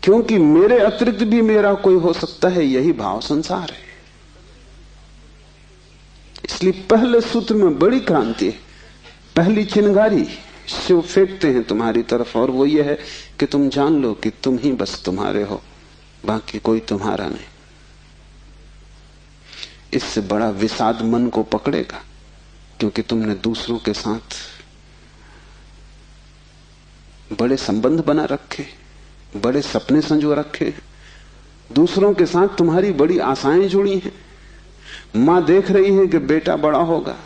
क्योंकि मेरे अतिरिक्त भी मेरा कोई हो सकता है, यही भाव संसार है। इसलिए पहले सूत्र में बड़ी क्रांति है। पहली चिंगारी शिव फेंकते हैं तुम्हारी तरफ, और वो ये है कि तुम जान लो कि तुम ही बस तुम्हारे हो, बाकी कोई तुम्हारा नहीं। इससे बड़ा विषाद मन को पकड़ेगा, क्योंकि तुमने दूसरों के साथ बड़े संबंध बना रखे, बड़े सपने संजो रखे, दूसरों के साथ तुम्हारी बड़ी आशाएं जुड़ी हैं। मां देख रही है कि बेटा बड़ा होगा,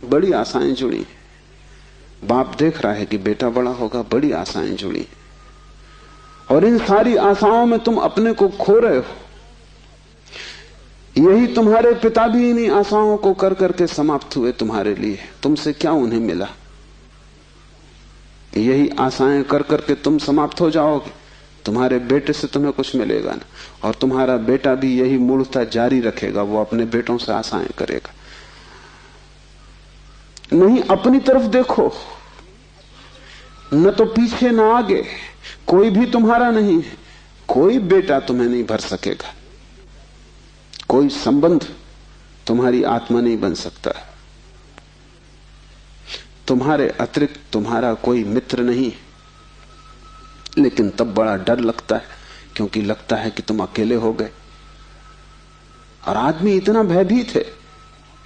बड़ी आशाएं जुड़ी हैं। बाप देख रहा है कि बेटा बड़ा होगा, बड़ी आशाएं जुड़ी हैं। और इन सारी आशाओं में तुम अपने को खो रहे हो। यही तुम्हारे पिता भी इन्हीं आशाओं को कर करके समाप्त हुए तुम्हारे लिए। तुमसे क्या उन्हें मिला? यही आशाएं कर करके तुम समाप्त हो जाओगे। तुम्हारे बेटे से तुम्हें कुछ मिलेगा ना, और तुम्हारा बेटा भी यही मूर्खता जारी रखेगा, वो अपने बेटों से आशाएं करेगा। नहीं, अपनी तरफ देखो, न तो पीछे न आगे, कोई भी तुम्हारा नहीं है। कोई बेटा तुम्हें नहीं भर सकेगा, कोई संबंध तुम्हारी आत्मा नहीं बन सकता। तुम्हारे अतिरिक्त तुम्हारा कोई मित्र नहीं। लेकिन तब बड़ा डर लगता है, क्योंकि लगता है कि तुम अकेले हो गए। और आदमी इतना भयभीत है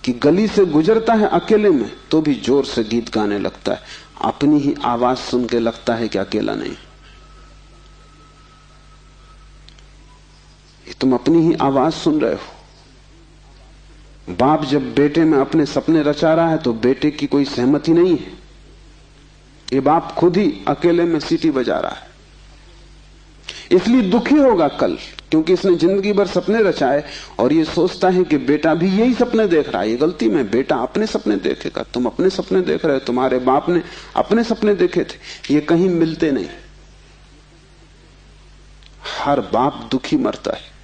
कि गली से गुजरता है अकेले में तो भी जोर से गीत गाने लगता है। अपनी ही आवाज सुन के लगता है कि अकेला नहीं। तुम अपनी ही आवाज सुन रहे हो। बाप जब बेटे में अपने सपने रचा रहा है तो बेटे की कोई सहमति नहीं है। ये बाप खुद ही अकेले में सीटी बजा रहा है। इसलिए दुखी होगा कल, क्योंकि इसने जिंदगी भर सपने रचाए और ये सोचता है कि बेटा भी यही सपने देख रहा है। ये गलती में, बेटा अपने सपने देखेगा। तुम अपने सपने देख रहे हो, तुम्हारे बाप ने अपने सपने देखे थे। ये कहीं मिलते नहीं। हर बाप दुखी मरता है।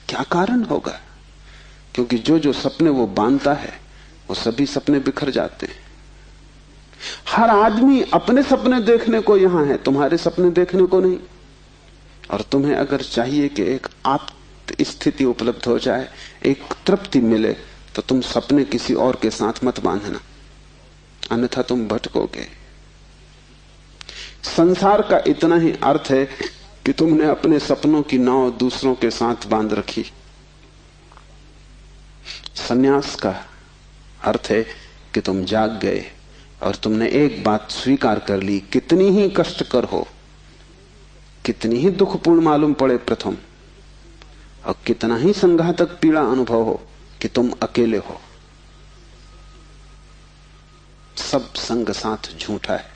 क्या कारण होगा? क्योंकि जो जो सपने वो बांधता है वो सभी सपने बिखर जाते हैं। हर आदमी अपने सपने देखने को यहां है, तुम्हारे सपने देखने को नहीं। और तुम्हें अगर चाहिए कि एक आत्म स्थिति उपलब्ध हो जाए, एक तृप्ति मिले, तो तुम सपने किसी और के साथ मत बांधना, अन्यथा तुम भटकोगे। संसार का इतना ही अर्थ है कि तुमने अपने सपनों की नाव दूसरों के साथ बांध रखी। संन्यास का अर्थ है कि तुम जाग गए और तुमने एक बात स्वीकार कर ली, कितनी ही कष्टकर हो, कितनी ही दुखपूर्ण मालूम पड़े प्रथम, और कितना ही संघातक पीड़ा अनुभव हो, कि तुम अकेले हो। सब संग साथ झूठा है।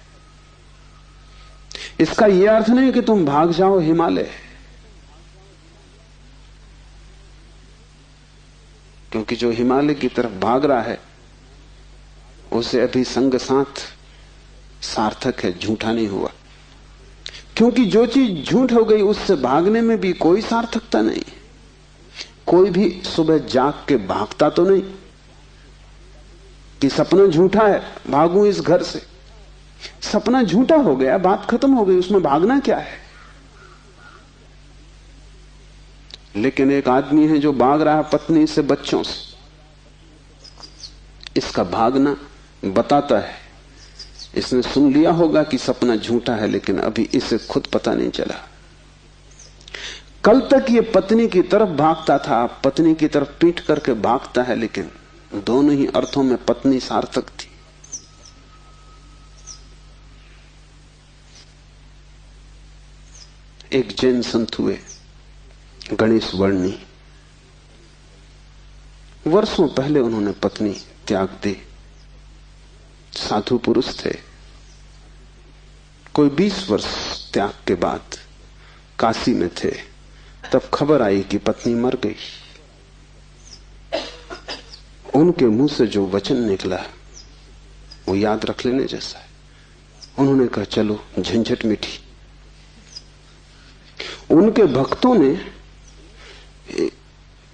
इसका यह अर्थ नहीं कि तुम भाग जाओ हिमालय, क्योंकि जो हिमालय की तरफ भाग रहा है उसे अभी संग साथ सार्थक है, झूठा नहीं हुआ। क्योंकि जो चीज झूठ हो गई उससे भागने में भी कोई सार्थकता नहीं। कोई भी सुबह जाग के भागता तो नहीं कि सपना झूठा है, भागूं इस घर से। सपना झूठा हो गया, बात खत्म हो गई, उसमें भागना क्या है। लेकिन एक आदमी है जो भाग रहा है पत्नी से, बच्चों से। इसका भागना बताता है, इसने सुन लिया होगा कि सपना झूठा है, लेकिन अभी इसे खुद पता नहीं चला। कल तक ये पत्नी की तरफ भागता था, पत्नी की तरफ पीठ करके भागता है, लेकिन दोनों ही अर्थों में पत्नी सार्थक थी। एक जैन संत हुए, गणेश वर्णी। वर्षों पहले उन्होंने पत्नी त्याग दी। साधु पुरुष थे। कोई 20 वर्ष त्याग के बाद काशी में थे, तब खबर आई कि पत्नी मर गई। उनके मुंह से जो वचन निकला वो याद रख लेने जैसा है। उन्होंने कहा, चलो झंझट मिटी। उनके भक्तों ने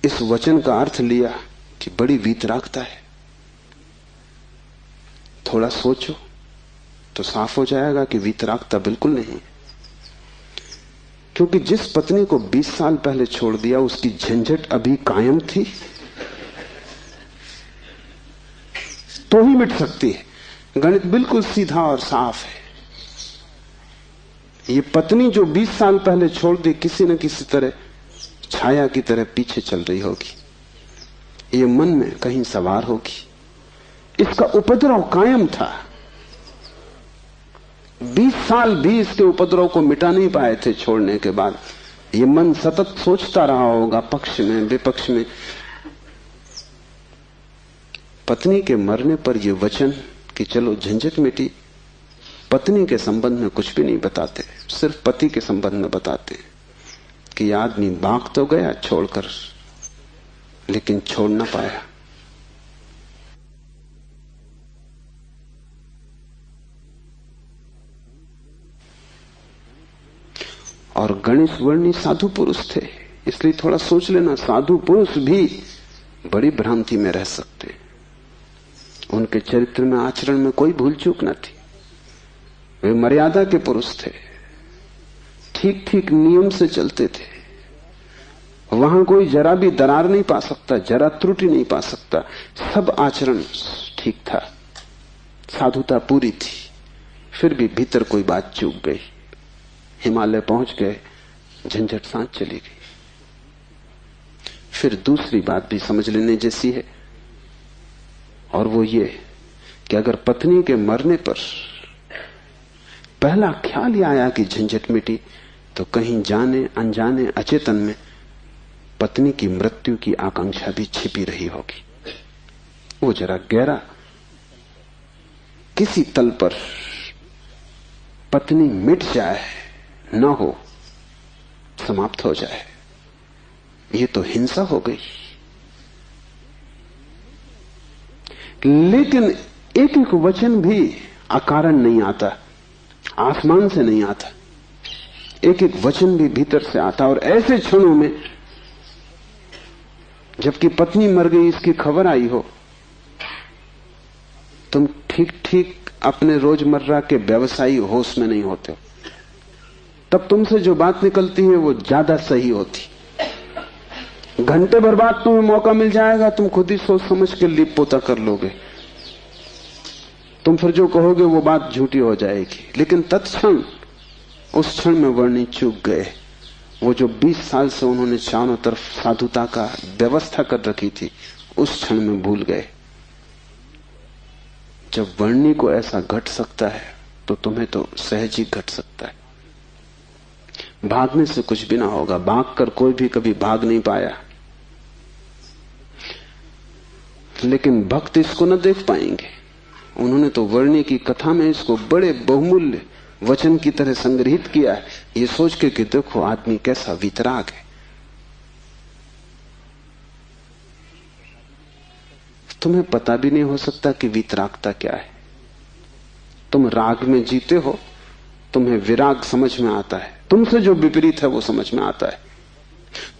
इस वचन का अर्थ लिया कि बड़ी वीतरागता है, थोड़ा सोचो। तो साफ हो जाएगा कि वीतरागता बिल्कुल नहीं। क्योंकि जिस पत्नी को 20 साल पहले छोड़ दिया उसकी झंझट अभी कायम थी तो ही मिट सकती है। गणित बिल्कुल सीधा और साफ है। ये पत्नी जो 20 साल पहले छोड़ दी किसी न किसी तरह छाया की तरह पीछे चल रही होगी, ये मन में कहीं सवार होगी। इसका उपद्रव कायम था। 20 साल भी इसके उपद्रव को मिटा नहीं पाए थे छोड़ने के बाद। ये मन सतत सोचता रहा होगा पक्ष में विपक्ष में। पत्नी के मरने पर ये वचन कि चलो झंझट मिटी, पत्नी के संबंध में कुछ भी नहीं बताते, सिर्फ पति के संबंध में बताते कि आदमी भाग तो गया छोड़कर, लेकिन छोड़ ना पाया। और गणेश वर्णी साधु पुरुष थे, इसलिए थोड़ा सोच लेना, साधु पुरुष भी बड़ी भ्रांति में रह सकते। उनके चरित्र में आचरण में कोई भूल चूक न थी। वे मर्यादा के पुरुष थे, ठीक ठीक नियम से चलते थे। वहां कोई जरा भी दरार नहीं पा सकता, जरा त्रुटि नहीं पा सकता। सब आचरण ठीक था, साधुता पूरी थी। फिर भी भीतर कोई बात चूक गई, हिमालय पहुंच गए, झंझट सांस चली गई। फिर दूसरी बात भी समझ लेने जैसी है, और वो ये कि अगर पत्नी के मरने पर पहला ख्याल ही आया कि झंझट मिटी, तो कहीं जाने अनजाने अचेतन में पत्नी की मृत्यु की आकांक्षा भी छिपी रही होगी। वो जरा गहरा किसी तल पर पत्नी मिट जाए, न हो, समाप्त हो जाए, ये तो हिंसा हो गई। लेकिन एक एक वचन भी अकारण नहीं आता, आसमान से नहीं आता। एक एक वचन भी भीतर से आता। और ऐसे क्षणों में जबकि पत्नी मर गई इसकी खबर आई हो, तुम ठीक ठीक अपने रोजमर्रा के व्यवसायी होश में नहीं होते हो, तब तुमसे जो बात निकलती है वो ज्यादा सही होती। घंटे भर बाद तुम्हें मौका मिल जाएगा, तुम खुद ही सोच समझ के लीप पोता कर लोगे। तुम फिर जो कहोगे वो बात झूठी हो जाएगी। लेकिन तत्क्षण उस क्षण में वर्णी चूक गए। वो जो 20 साल से उन्होंने चारों तरफ साधुता का व्यवस्था कर रखी थी, उस क्षण में भूल गए। जब वर्णी को ऐसा घट सकता है तो तुम्हें तो सहज ही घट सकता है। भागने से कुछ भी ना होगा, भागकर कोई भी कभी भाग नहीं पाया। लेकिन भक्त इसको न देख पाएंगे। उन्होंने तो वर्णी की कथा में इसको बड़े बहुमूल्य वचन की तरह संग्रहित किया है, ये सोच के कि देखो आदमी कैसा वीतराग है। तुम्हें पता भी नहीं हो सकता कि वीतरागता क्या है। तुम राग में जीते हो, तुम्हें विराग समझ में आता है, तुमसे जो विपरीत है वो समझ में आता है।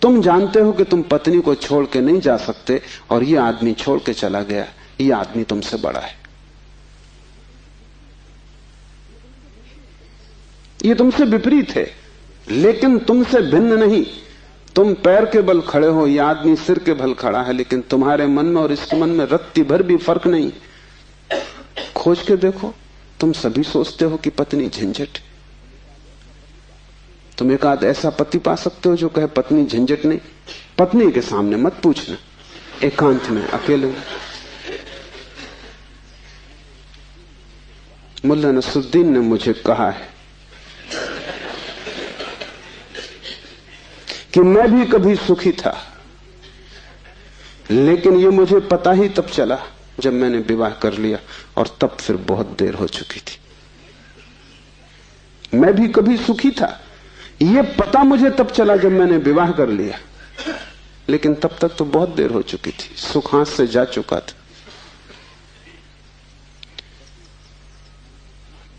तुम जानते हो कि तुम पत्नी को छोड़ के नहीं जा सकते, और ये आदमी छोड़ के चला गया, ये आदमी तुमसे बड़ा है, ये तुमसे विपरीत है, लेकिन तुमसे भिन्न नहीं। तुम पैर के बल खड़े हो, ये आदमी सिर के बल खड़ा है, लेकिन तुम्हारे मन में और इसके मन में रत्ती भर भी फर्क नहीं। खोज के देखो, तुम सभी सोचते हो कि पत्नी झंझट। तुम एक आध ऐसा पति पा सकते हो जो कहे पत्नी झंझट नहीं। पत्नी के सामने मत पूछना, एकांत में अकेले। मुल्ला नसरुद्दीन ने मुझे कहा है कि मैं भी कभी सुखी था, लेकिन ये मुझे पता ही तब चला जब मैंने विवाह कर लिया, और तब फिर बहुत देर हो चुकी थी। मैं भी कभी सुखी था, ये पता मुझे तब चला जब मैंने विवाह कर लिया, लेकिन तब तक तो बहुत देर हो चुकी थी, सुख हाथ से जा चुका था।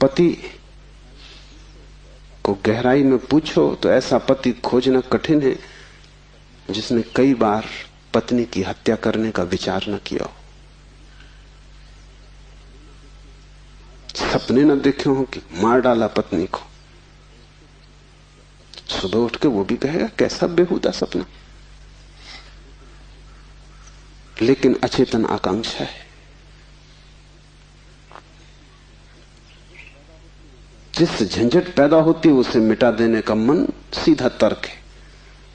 पति को गहराई में पूछो तो ऐसा पति खोजना कठिन है जिसने कई बार पत्नी की हत्या करने का विचार न किया हो। सपने न देखे हो कि मार डाला पत्नी को, सुबह उठ के वो भी कहेगा कैसा बेहुदा सपना। लेकिन अचेतन आकांक्षा है। जिससे झंझट पैदा होती है उसे मिटा देने का मन सीधा तर्क है,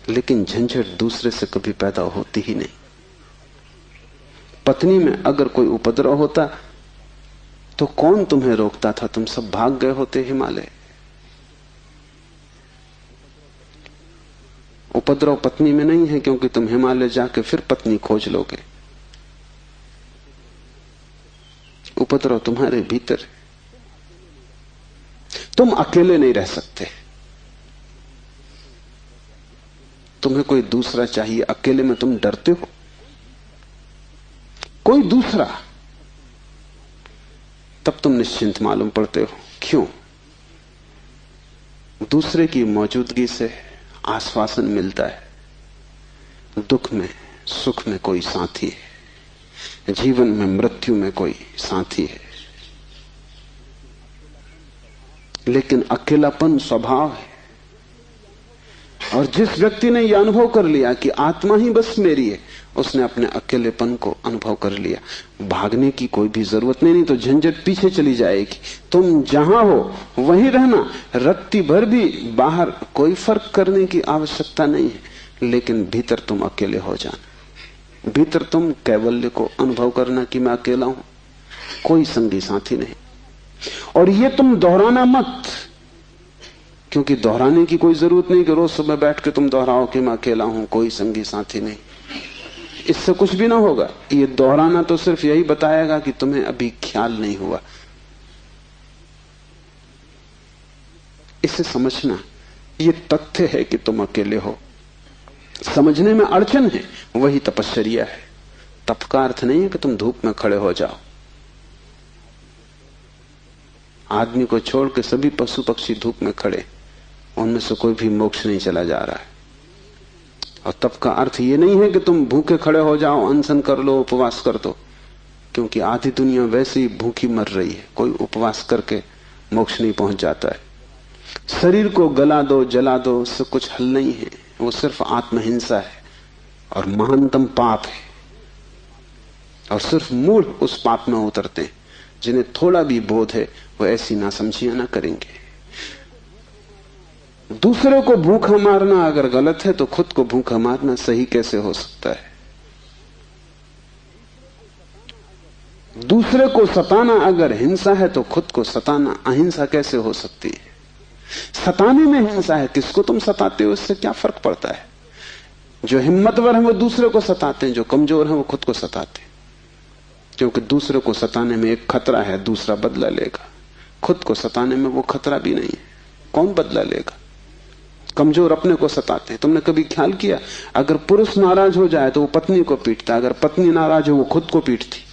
लेकिन झंझट दूसरे से कभी पैदा होती ही नहीं। पत्नी में अगर कोई उपद्रव होता तो कौन तुम्हें रोकता था? तुम सब भाग गए होते हिमालय। उपद्रव पत्नी में नहीं है, क्योंकि तुम हिमालय जाके फिर पत्नी खोज लोगे। उपद्रव तुम्हारे भीतर है। तुम अकेले नहीं रह सकते, तुम्हें कोई दूसरा चाहिए। अकेले में तुम डरते हो, कोई दूसरा, तब तुम निश्चिंत मालूम पड़ते हो। क्यों? दूसरे की मौजूदगी से आश्वासन मिलता है। दुख में सुख में कोई साथी है, जीवन में मृत्यु में कोई साथी है। लेकिन अकेलापन स्वभाव है। और जिस व्यक्ति ने यह अनुभव कर लिया कि आत्मा ही बस मेरी है, उसने अपने अकेलेपन को अनुभव कर लिया। भागने की कोई भी जरूरत नहीं तो झंझट पीछे चली जाएगी। तुम जहां हो वहीं रहना, रत्ती भर भी बाहर कोई फर्क करने की आवश्यकता नहीं है, लेकिन भीतर तुम अकेले हो जाना। भीतर तुम कैवल्य को अनुभव करना कि मैं अकेला हूं, कोई संगी साथी नहीं। और ये तुम दोहराना मत, क्योंकि दोहराने की कोई जरूरत नहीं कि रोज सुबह बैठ के तुम दोहराओ कि मैं अकेला हूं, कोई संगी साथी नहीं। इससे कुछ भी ना होगा। ये दोहराना तो सिर्फ यही बताएगा कि तुम्हें अभी ख्याल नहीं हुआ। इसे समझना, ये तथ्य है कि तुम अकेले हो। समझने में अड़चन है, वही तपश्चर्या है। तप का अर्थ नहीं है कि तुम धूप में खड़े हो जाओ। आदमी को छोड़ के सभी पशु पक्षी धूप में खड़े, उनमें से कोई भी मोक्ष नहीं चला जा रहा है। और तप का अर्थ ये नहीं है कि तुम भूखे खड़े हो जाओ, अनशन कर लो, उपवास कर दो, क्योंकि आधी दुनिया वैसे ही भूखी मर रही है। कोई उपवास करके मोक्ष नहीं पहुंच जाता है। शरीर को गला दो, जला दो, उससे कुछ हल नहीं है। वो सिर्फ आत्महिंसा है और महानतम पाप है। और सिर्फ मूढ़ उस पाप में उतरते हैं। जिन्हें थोड़ा भी बोध है वो ऐसी नासमझियां ना करेंगे। दूसरे को भूखा मारना अगर गलत है तो खुद को भूखा मारना सही कैसे हो सकता है? दूसरे को सताना अगर हिंसा है तो खुद को सताना अहिंसा कैसे हो सकती है? सताने में हिंसा है, किसको तुम सताते हो इससे क्या फर्क पड़ता है? जो हिम्मतवर है वो दूसरे को सताते हैं, जो कमजोर है वो खुद को सताते हैं। क्योंकि दूसरे को सताने में एक खतरा है, दूसरा बदला लेगा। खुद को सताने में वो खतरा भी नहीं है, कौन बदला लेगा? कमजोर अपने को सताते हैं। तुमने कभी ख्याल किया, अगर पुरुष नाराज हो जाए तो वो पत्नी को पीटता, अगर पत्नी नाराज हो वो खुद को पीटती।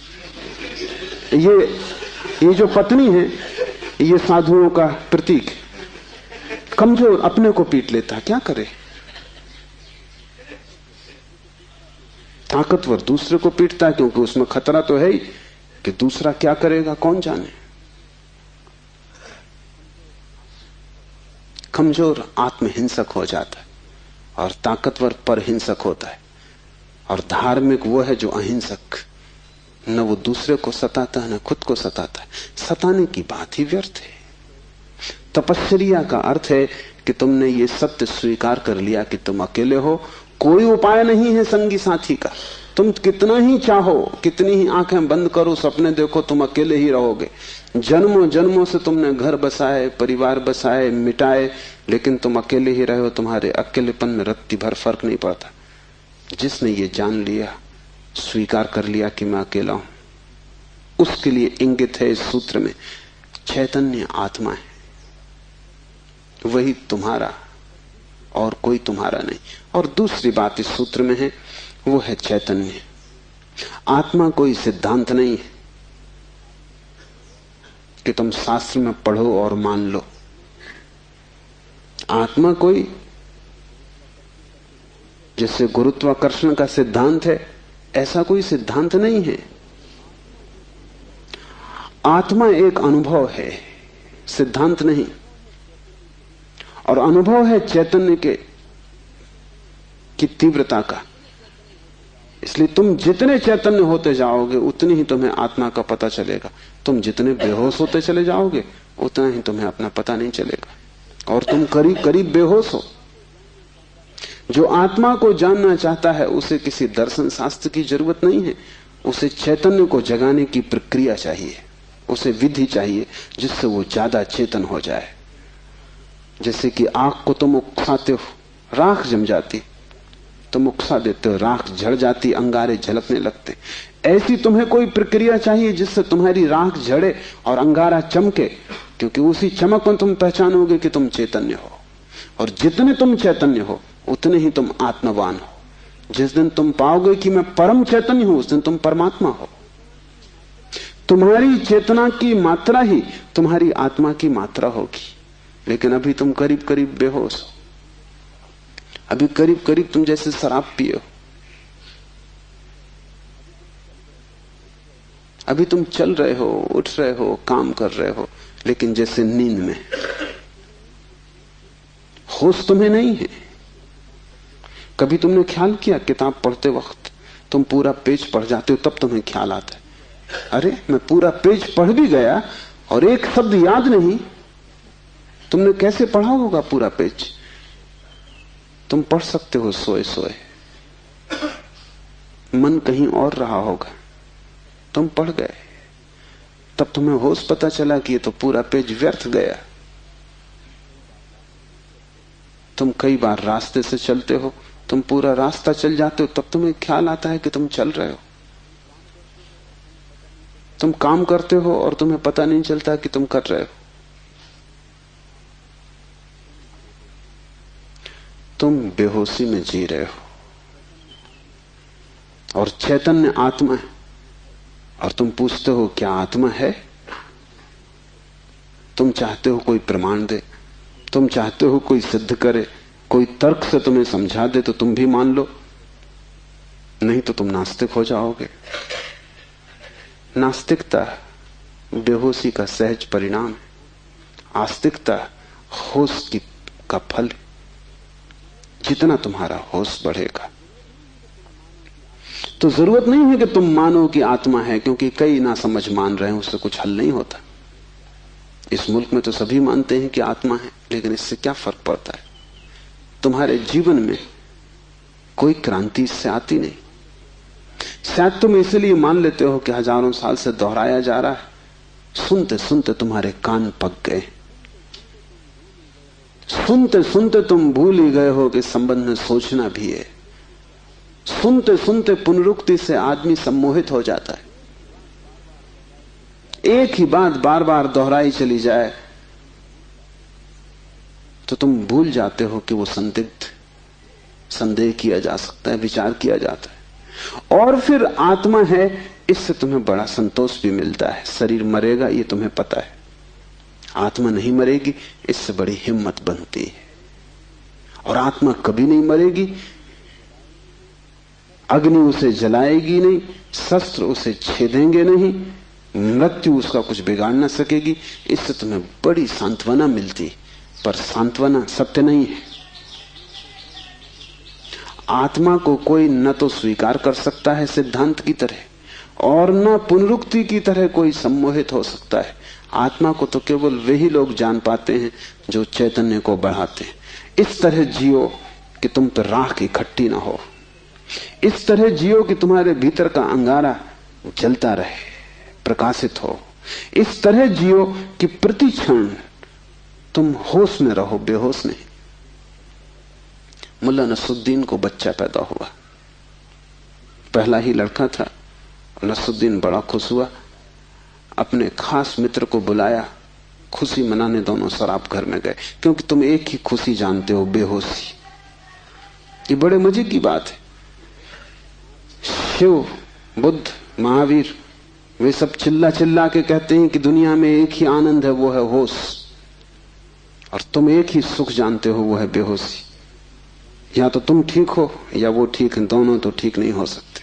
ये जो पत्नी है ये साधुओं का प्रतीक है। कमजोर अपने को पीट लेता, क्या करे? ताकतवर दूसरे को पीटता है, क्योंकि उसमें खतरा तो है ही कि दूसरा क्या करेगा कौन जाने। कमजोर आत्महिंसक हो जाता है और ताकतवर परहिंसक होता है। और धार्मिक वो है जो अहिंसक, न वो दूसरे को सताता है न खुद को सताता है। सताने की बात ही व्यर्थ है। तपश्चर्या का अर्थ है कि तुमने ये सत्य स्वीकार कर लिया कि तुम अकेले हो, कोई उपाय नहीं है संगी साथी का। तुम कितना ही चाहो, कितनी ही आंखें बंद करो, सपने देखो, तुम अकेले ही रहोगे। जन्मों जन्मों से तुमने घर बसाए, परिवार बसाए, मिटाए, लेकिन तुम अकेले ही रहे हो। तुम्हारे अकेलेपन में रत्ती भर फर्क नहीं पड़ता। जिसने ये जान लिया, स्वीकार कर लिया कि मैं अकेला हूं, उसके लिए इंगित है इस सूत्र में चैतन्य आत्मा है, वही तुम्हारा और कोई तुम्हारा नहीं। और दूसरी बात इस सूत्र में है, वो है चैतन्य। आत्मा कोई सिद्धांत नहीं है कि तुम शास्त्र में पढ़ो और मान लो। आत्मा कोई, जैसे गुरुत्वाकर्षण का सिद्धांत है, ऐसा कोई सिद्धांत नहीं है। आत्मा एक अनुभव है, सिद्धांत नहीं। और अनुभव है चैतन्य की तीव्रता का। इसलिए तुम जितने चैतन्य होते जाओगे उतनी ही तुम्हें आत्मा का पता चलेगा। तुम जितने बेहोश होते चले जाओगे उतना ही तुम्हें अपना पता नहीं चलेगा, और तुम करीब करीब बेहोश हो। जो आत्मा को जानना चाहता है उसे किसी दर्शन शास्त्र की जरूरत नहीं है, उसे चैतन्य को जगाने की प्रक्रिया चाहिए, उसे विधि चाहिए जिससे वो ज्यादा चेतन हो जाए। जैसे कि आग को तुम उकसाते हो, राख जम जाती, तुम उकसा देते हो, राख झड़ जाती, अंगारे झलकने लगते। ऐसी तुम्हें कोई प्रक्रिया चाहिए जिससे तुम्हारी राख झड़े और अंगारा चमके, क्योंकि उसी चमक में तुम पहचानोगे कि तुम चैतन्य हो। और जितने तुम चैतन्य हो उतने ही तुम आत्मवान हो। जिस दिन तुम पाओगे कि मैं परम चैतन्य हूं, उस दिन तुम परमात्मा हो। तुम्हारी चेतना की मात्रा ही तुम्हारी आत्मा की मात्रा होगी। लेकिन अभी तुम करीब करीब बेहोश हो, अभी करीब करीब तुम जैसे शराब पिए हो, अभी तुम चल रहे हो, उठ रहे हो, काम कर रहे हो, लेकिन जैसे नींद में। होश तुम्हें नहीं है। कभी तुमने ख्याल किया, किताब पढ़ते वक्त तुम पूरा पेज पढ़ जाते हो, तब तुम्हें ख्याल आता है, अरे मैं पूरा पेज पढ़ भी गया और एक शब्द याद नहीं। तुमने कैसे पढ़ा होगा पूरा पेज? तुम पढ़ सकते हो सोए सोए, मन कहीं और रहा होगा, तुम पढ़ गए, तब तुम्हें होश पता चला कि ये तो पूरा पेज व्यर्थ गया। तुम कई बार रास्ते से चलते हो, तुम पूरा रास्ता चल जाते हो, तब तुम्हें ख्याल आता है कि तुम चल रहे हो। तुम काम करते हो और तुम्हें पता नहीं चलता कि तुम कर रहे हो। तुम बेहोशी में जी रहे हो और चैतन्य आत्मा है। और तुम पूछते हो क्या आत्मा है? तुम चाहते हो कोई प्रमाण दे, तुम चाहते हो कोई सिद्ध करे, कोई तर्क से तुम्हें समझा दे तो तुम भी मान लो, नहीं तो तुम नास्तिक हो जाओगे। नास्तिकता बेहोशी का सहज परिणाम है, आस्तिकता होश का फल। जितना तुम्हारा होश बढ़ेगा तो जरूरत नहीं है कि तुम मानो कि आत्मा है, क्योंकि कई ना समझ मान रहे हैं, उससे कुछ हल नहीं होता। इस मुल्क में तो सभी मानते हैं कि आत्मा है, लेकिन इससे क्या फर्क पड़ता है? तुम्हारे जीवन में कोई क्रांति इससे आती नहीं। शायद तुम इसलिए मान लेते हो कि हजारों साल से दोहराया जा रहा है। सुनते सुनते तुम्हारे कान पक गए, सुनते सुनते तुम भूल ही गए हो कि संबंध में सोचना भी है। सुनते सुनते पुनरुक्ति से आदमी सम्मोहित हो जाता है। एक ही बात बार बार दोहराई चली जाए तो तुम भूल जाते हो कि वो संदेह किया जा सकता है, विचार किया जाता है। और फिर आत्मा है, इससे तुम्हें बड़ा संतोष भी मिलता है। शरीर मरेगा ये तुम्हें पता है, आत्मा नहीं मरेगी, इससे बड़ी हिम्मत बनती है। और आत्मा कभी नहीं मरेगी, अग्नि उसे जलाएगी नहीं, शस्त्र उसे छेदेंगे नहीं, मृत्यु उसका कुछ बिगाड़ ना सकेगी। इससे तुम्हें बड़ी सांत्वना मिलती, पर सांत्वना सत्य नहीं है। आत्मा को कोई न तो स्वीकार कर सकता है सिद्धांत की तरह, और न पुनरुक्ति की तरह कोई सम्मोहित हो सकता है। आत्मा को तो केवल वही लोग जान पाते हैं जो चैतन्य को बढ़ाते हैं। इस तरह जियो कि तुम पर राख इकट्ठी ना हो, इस तरह जियो कि तुम्हारे भीतर का अंगारा जलता रहे, प्रकाशित हो। इस तरह जियो कि प्रति क्षण तुम होश में रहो, बेहोश नहीं। मुल्ला नसरुद्दीन को बच्चा पैदा हुआ, पहला ही लड़का था। नसरुद्दीन बड़ा खुश हुआ, अपने खास मित्र को बुलाया, खुशी मनाने दोनों शराब घर में गए। क्योंकि तुम एक ही खुशी जानते हो, बेहोशी। ये बड़े मजे की बात है। शिव, बुद्ध, महावीर, वे सब चिल्ला चिल्ला के कहते हैं कि दुनिया में एक ही आनंद है, वो है होश। और तुम एक ही सुख जानते हो, वो है बेहोशी। या तो तुम ठीक हो या वो ठीक है, दोनों तो ठीक नहीं हो सकते।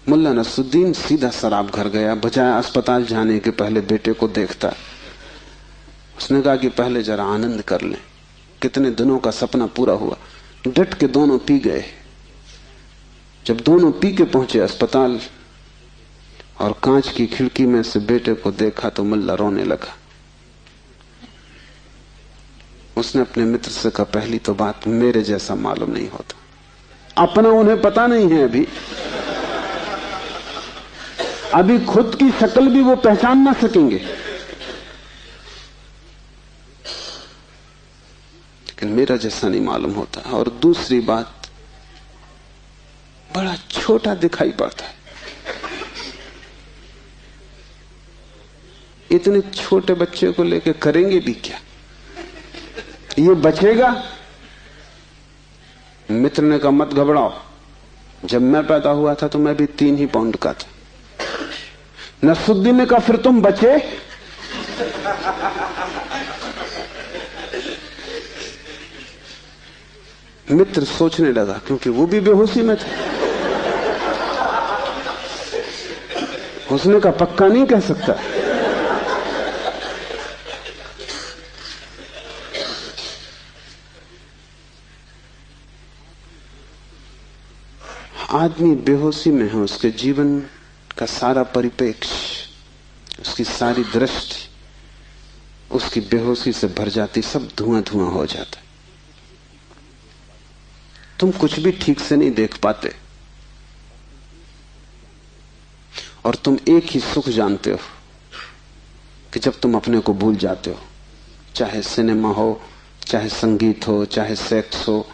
मुल्ला नसरुद्दीन सीधा शराब घर गया, बजाय अस्पताल जाने के पहले बेटे को देखता। उसने कहा कि पहले जरा आनंद कर लें, कितने दिनों का सपना पूरा हुआ। डट के दोनों पी गए। जब दोनों पी के पहुंचे अस्पताल और कांच की खिड़की में से बेटे को देखा तो मुल्ला रोने लगा। उसने अपने मित्र से कहा, पहली तो बात मेरे जैसा मालूम नहीं होता। अपना उन्हें पता नहीं है, अभी खुद की शक्ल भी वो पहचान ना सकेंगे, लेकिन मेरा जैसा नहीं मालूम होता। और दूसरी बात, बड़ा छोटा दिखाई पड़ता है। इतने छोटे बच्चे को लेके करेंगे भी क्या? ये बचेगा? मित्र ने कहा, मत घबराओ, जब मैं पैदा हुआ था तो मैं भी 3 ही पाउंड का था। नसरुद्दीन ने कहा, फिर तुम बचे? मित्र सोचने लगा, क्योंकि वो भी बेहोशी में था। उसने कहा, पक्का नहीं कह सकता। आदमी बेहोशी में है, उसके जीवन का सारा परिप्रेक्ष्य, उसकी सारी दृष्टि उसकी बेहोशी से भर जाती, सब धुआं धुआं हो जाता है। तुम कुछ भी ठीक से नहीं देख पाते, और तुम एक ही सुख जानते हो कि जब तुम अपने को भूल जाते हो, चाहे सिनेमा हो, चाहे संगीत हो, चाहे सेक्स हो,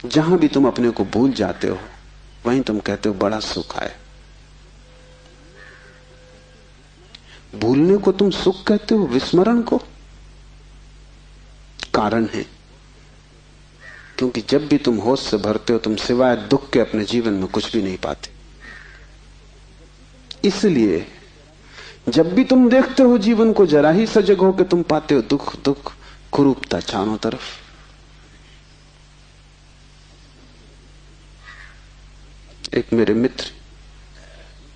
जहां भी तुम अपने को भूल जाते हो वहीं तुम कहते हो बड़ा सुख आए। भूलने को तुम सुख कहते हो, विस्मरण को? कारण है, क्योंकि जब भी तुम होश से भरते हो तुम सिवाय दुख के अपने जीवन में कुछ भी नहीं पाते। इसलिए जब भी तुम देखते हो जीवन को, जरा ही सजग हो के तुम पाते हो दुख दुख, कुरूपता चारों तरफ। एक मेरे मित्र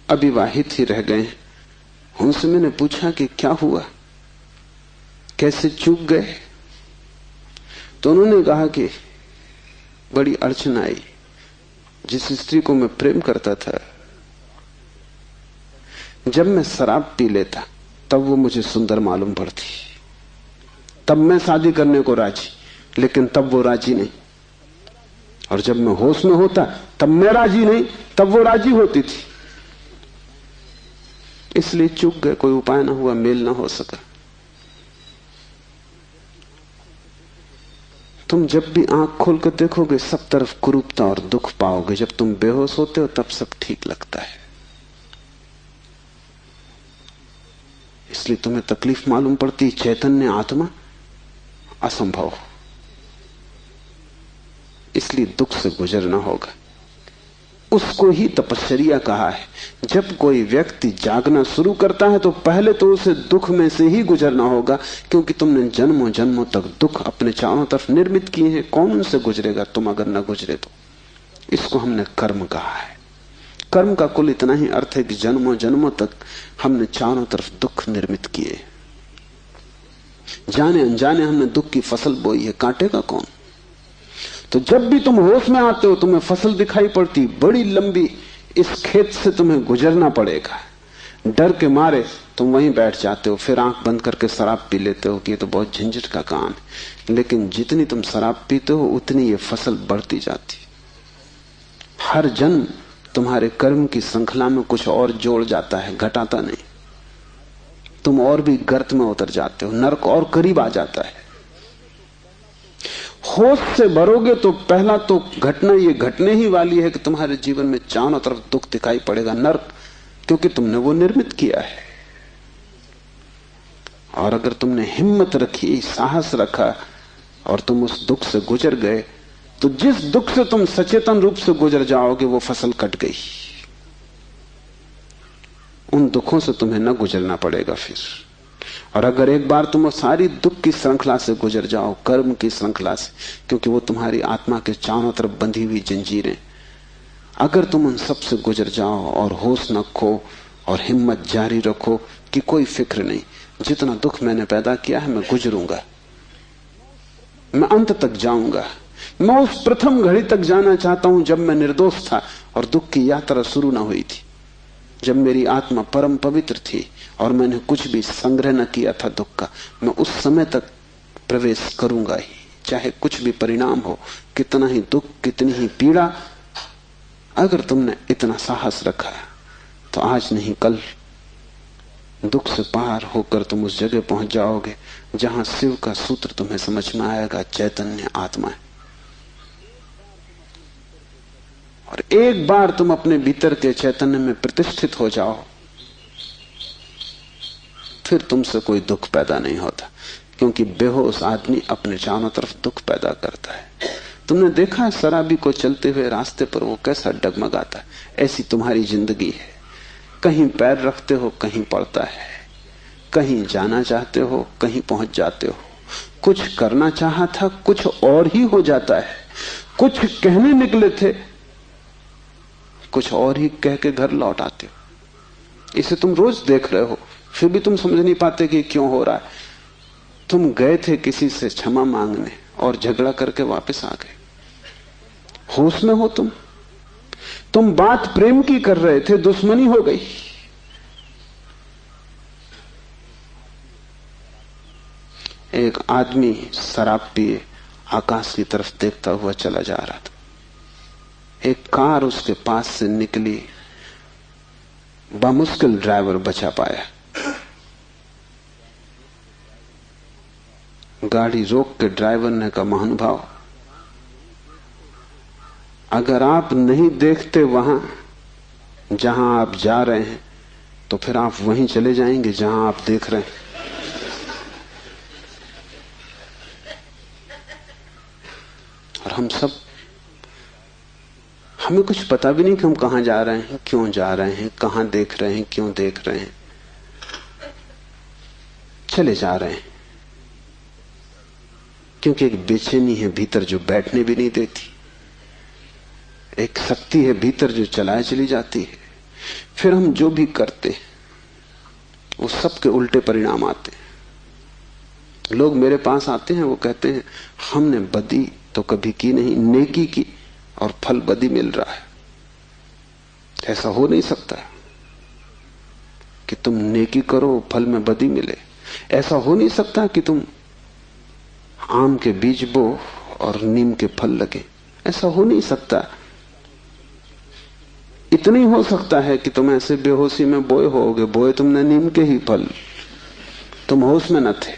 अविवाहित ही रह गए, उनसे मैंने पूछा कि क्या हुआ, कैसे चूक गए? तो उन्होंने कहा कि बड़ी अड़चन आई। जिस स्त्री को मैं प्रेम करता था, जब मैं शराब पी लेता तब वो मुझे सुंदर मालूम पड़ती, तब मैं शादी करने को राजी, लेकिन तब वो राजी नहीं। और जब मैं होश में होता तब मैं राजी नहीं, तब वो राजी होती थी। इसलिए चूक गए, कोई उपाय ना हुआ, मेल ना हो सका। तुम जब भी आंख खोल कर देखोगे सब तरफ कुरूपता और दुख पाओगे। जब तुम बेहोश होते हो तब सब ठीक लगता है। इसलिए तुम्हें तकलीफ मालूम पड़ती, चैतन्य आत्मा असंभव। इसलिए दुख से गुजरना होगा। उसको ही तपश्चर्या कहा है। जब कोई व्यक्ति जागना शुरू करता है तो पहले तो उसे दुख में से ही गुजरना होगा, क्योंकि तुमने जन्मों जन्मों तक दुख अपने चारों तरफ निर्मित किए हैं। कौन उनसे गुजरेगा तुम अगर न गुजरे तो? इसको हमने कर्म कहा है। कर्म का कुल इतना ही अर्थ है कि जन्मों जन्मों तक हमने चारों तरफ दुख निर्मित किए, जाने अनजाने हमने दुख की फसल बोई है, काटेगा कौन? तो जब भी तुम होश में आते हो तुम्हें फसल दिखाई पड़ती, बड़ी लंबी, इस खेत से तुम्हें गुजरना पड़ेगा। डर के मारे तुम वहीं बैठ जाते हो, फिर आंख बंद करके शराब पी लेते हो कि ये तो बहुत झंझट का काम है। लेकिन जितनी तुम शराब पीते हो उतनी ये फसल बढ़ती जाती। हर जन्म तुम्हारे कर्म की श्रृंखला में कुछ और जोड़ जाता है, घटाता नहीं। तुम और भी गर्त में उतर जाते हो, नरक और करीब आ जाता है। होश से भरोगे तो पहला तो घटना ये घटने ही वाली है कि तुम्हारे जीवन में चारों तरफ दुख दिखाई पड़ेगा, नरक, क्योंकि तुमने वो निर्मित किया है। और अगर तुमने हिम्मत रखी, साहस रखा और तुम उस दुख से गुजर गए, तो जिस दुख से तुम सचेतन रूप से गुजर जाओगे वो फसल कट गई। उन दुखों से तुम्हें न गुजरना पड़ेगा फिर। और अगर एक बार तुम सारी दुख की श्रृंखला से गुजर जाओ, कर्म की श्रृंखला से, क्योंकि वो तुम्हारी आत्मा के चारों तरफ बंधी हुई जंजीरें, अगर तुम उन सब से गुजर जाओ और होश न खो और हिम्मत जारी रखो कि कोई फिक्र नहीं, जितना दुख मैंने पैदा किया है मैं गुजरूंगा, मैं अंत तक जाऊंगा। मैं उस प्रथम घड़ी तक जाना चाहता हूं जब मैं निर्दोष था और दुख की यात्रा शुरू ना हुई थी, जब मेरी आत्मा परम पवित्र थी और मैंने कुछ भी संग्रह न किया था दुख का। मैं उस समय तक प्रवेश करूंगा ही, चाहे कुछ भी परिणाम हो, कितना ही दुख, कितनी ही पीड़ा। अगर तुमने इतना साहस रखा तो आज नहीं कल दुख से पार होकर तुम उस जगह पहुंच जाओगे जहां शिव का सूत्र तुम्हें समझ में आएगा, चैतन्य आत्मा है। और एक बार तुम अपने भीतर के चैतन्य में प्रतिष्ठित हो जाओ, फिर तुमसे कोई दुख पैदा नहीं होता, क्योंकि बेहोश आदमी अपने चारों तरफ दुख पैदा करता है। तुमने देखा है शराबी को चलते हुए रास्ते पर वो कैसा डगमगाता है? ऐसी तुम्हारी जिंदगी है, कहीं पैर रखते हो कहीं पड़ता है, कहीं जाना चाहते हो कहीं पहुंच जाते हो, कुछ करना चाहा था कुछ और ही हो जाता है, कुछ कहने निकले थे कुछ और ही कह के घर लौट आते हो। इसे तुम रोज देख रहे हो, फिर भी तुम समझ नहीं पाते कि क्यों हो रहा है। तुम गए थे किसी से क्षमा मांगने और झगड़ा करके वापस आ गए। होश में हो तुम बात प्रेम की कर रहे थे, दुश्मनी हो गई। एक आदमी शराब पिए आकाश की तरफ देखता हुआ चला जा रहा था। एक कार उसके पास से निकली, बामुश्किल ड्राइवर बचा पाया। गाड़ी रोक के ड्राइवर ने कहा, महानुभाव, अगर आप नहीं देखते वहां जहां आप जा रहे हैं तो फिर आप वहीं चले जाएंगे जहां आप देख रहे हैं। और हमें कुछ पता भी नहीं कि हम कहां जा रहे हैं, क्यों जा रहे हैं, कहां देख रहे हैं, क्यों देख रहे हैं, चले जा रहे हैं। क्योंकि एक बेचैनी है भीतर जो बैठने भी नहीं देती, एक शक्ति है भीतर जो चलाए चली जाती है। फिर हम जो भी करते वो सबके उल्टे परिणाम आते हैं। लोग मेरे पास आते हैं, वो कहते हैं हमने बदी तो कभी की नहीं, नेकी की और फल बदी मिल रहा है। ऐसा हो नहीं सकता कि तुम नेकी करो फल में बदी मिले। ऐसा हो नहीं सकता कि तुम आम के बीज बो और नीम के फल लगे। ऐसा हो नहीं सकता। इतना ही हो सकता है कि तुम ऐसे बेहोशी में बोए होगे, बोए तुमने नीम के ही फल, तुम होश में न थे,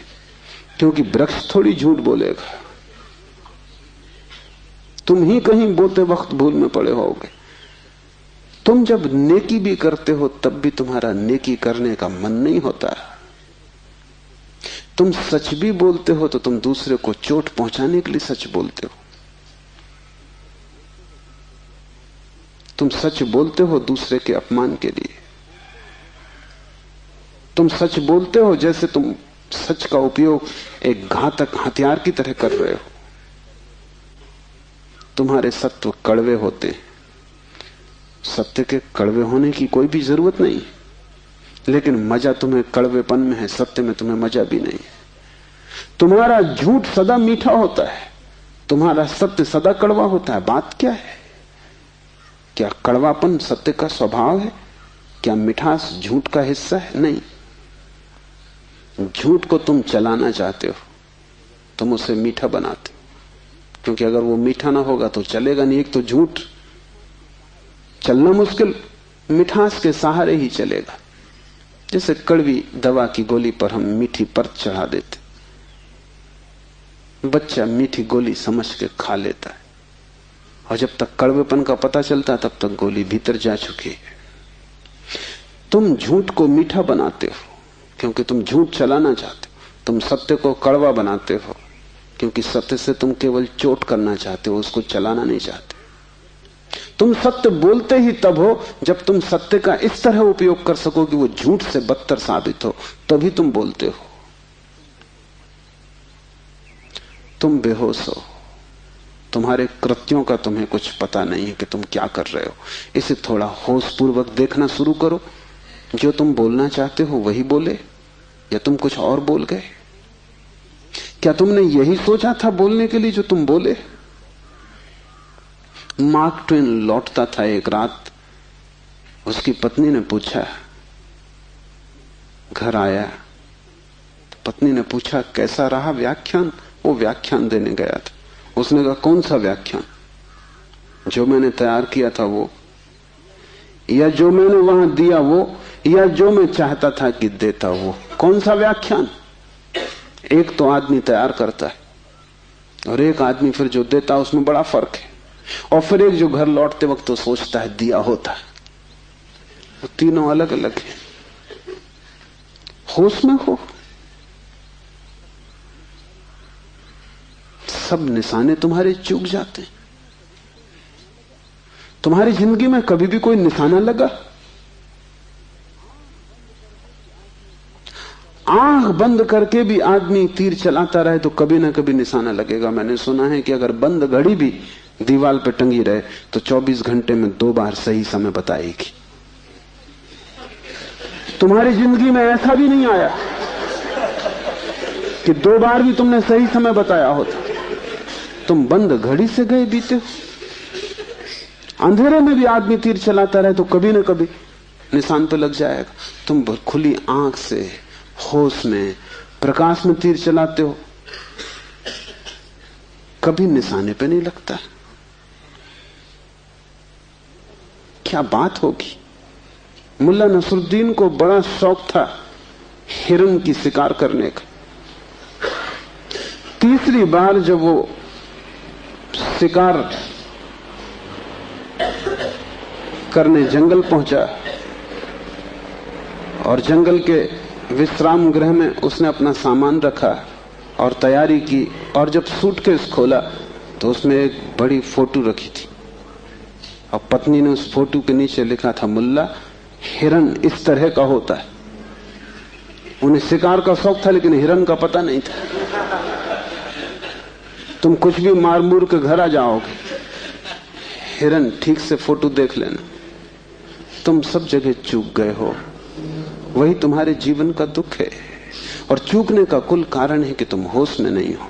क्योंकि वृक्ष थोड़ी झूठ बोलेगा। तुम ही कहीं बोते वक्त भूल में पड़े होगे। तुम जब नेकी भी करते हो तब भी तुम्हारा नेकी करने का मन नहीं होता। तुम सच भी बोलते हो तो तुम दूसरे को चोट पहुंचाने के लिए सच बोलते हो। तुम सच बोलते हो दूसरे के अपमान के लिए। तुम सच बोलते हो जैसे तुम सच का उपयोग एक घातक हथियार की तरह कर रहे हो। तुम्हारे सत्व कड़वे होते, सत्य के कड़वे होने की कोई भी जरूरत नहीं, लेकिन मजा तुम्हें कड़वेपन में है, सत्य में तुम्हें मजा भी नहीं है। तुम्हारा झूठ सदा मीठा होता है, तुम्हारा सत्य सदा कड़वा होता है। बात क्या है? क्या कड़वापन सत्य का स्वभाव है? क्या मिठास झूठ का हिस्सा है? नहीं। झूठ को तुम चलाना चाहते हो, तुम उसे मीठा बनाते हो, क्योंकि अगर वो मीठा ना होगा तो चलेगा नहीं। एक तो झूठ चलना मुश्किल, मिठास के सहारे ही चलेगा। जैसे कड़वी दवा की गोली पर हम मीठी परत चढ़ा देते, बच्चा मीठी गोली समझ के खा लेता है, और जब तक कड़वेपन का पता चलता है तब तक गोली भीतर जा चुकी है। तुम झूठ को मीठा बनाते हो क्योंकि तुम झूठ चलाना चाहते हो। तुम सत्य को कड़वा बनाते हो क्योंकि सत्य से तुम केवल चोट करना चाहते हो, उसको चलाना नहीं चाहते। तुम सत्य बोलते ही तब हो जब तुम सत्य का इस तरह उपयोग कर सको कि वो झूठ से बदतर साबित हो, तभी तुम बोलते हो। तुम बेहोश हो, तुम्हारे कृत्यों का तुम्हें कुछ पता नहीं है कि तुम क्या कर रहे हो। इसे थोड़ा होशपूर्वक देखना शुरू करो। जो तुम बोलना चाहते हो वही बोले या तुम कुछ और बोल गए? क्या तुमने यही सोचा था बोलने के लिए जो तुम बोले? मार्क ट्वेन लौटता था एक रात, उसकी पत्नी ने पूछा, घर आया तो पत्नी ने पूछा कैसा रहा व्याख्यान? वो व्याख्यान देने गया था। उसने कहा कौन सा व्याख्यान? जो मैंने तैयार किया था वो, या जो मैंने वहां दिया वो, या जो मैं चाहता था कि देता वो? कौन सा व्याख्यान? एक तो आदमी तैयार करता है और एक आदमी फिर जो देता है, उसमें बड़ा फर्क है। और फिर एक जो घर लौटते वक्त तो सोचता है दिया होता है। वो तीनों अलग अलग हैं। होश में हो। सब निशाने तुम्हारे चूक जाते हैं। तुम्हारी जिंदगी में कभी भी कोई निशाना लगा? आंख बंद करके भी आदमी तीर चलाता रहे तो कभी ना कभी निशाना लगेगा। मैंने सुना है कि अगर बंद घड़ी भी दीवार पे टंगी रहे तो 24 घंटे में 2 बार सही समय बताएगी। तुम्हारी जिंदगी में ऐसा भी नहीं आया कि 2 बार भी तुमने सही समय बताया होता। तुम बंद घड़ी से गए बीते हो। अंधेरे में भी आदमी तीर चलाता रहे तो कभी ना कभी निशान पे लग जाएगा। तुम खुली आंख से होश में प्रकाश में तीर चलाते हो, कभी निशाने पे नहीं लगता। क्या बात होगी? मुल्ला नसरुद्दीन को बड़ा शौक था हिरन की शिकार करने का। तीसरी बार जब वो शिकार करने जंगल पहुंचा और जंगल के विश्राम गृह में उसने अपना सामान रखा और तैयारी की, और जब सूटकेस खोला तो उसमें एक बड़ी फोटो रखी थी और पत्नी ने उस फोटो के नीचे लिखा था, मुल्ला हिरन इस तरह का होता है। उन्हें शिकार का शौक था लेकिन हिरन का पता नहीं था। तुम कुछ भी मार मूर के घर आ जाओगे, हिरन ठीक से फोटो देख लेना। तुम सब जगह चूक गए हो। वही तुम्हारे जीवन का दुख है और चूकने का कुल कारण है कि तुम होश में नहीं हो।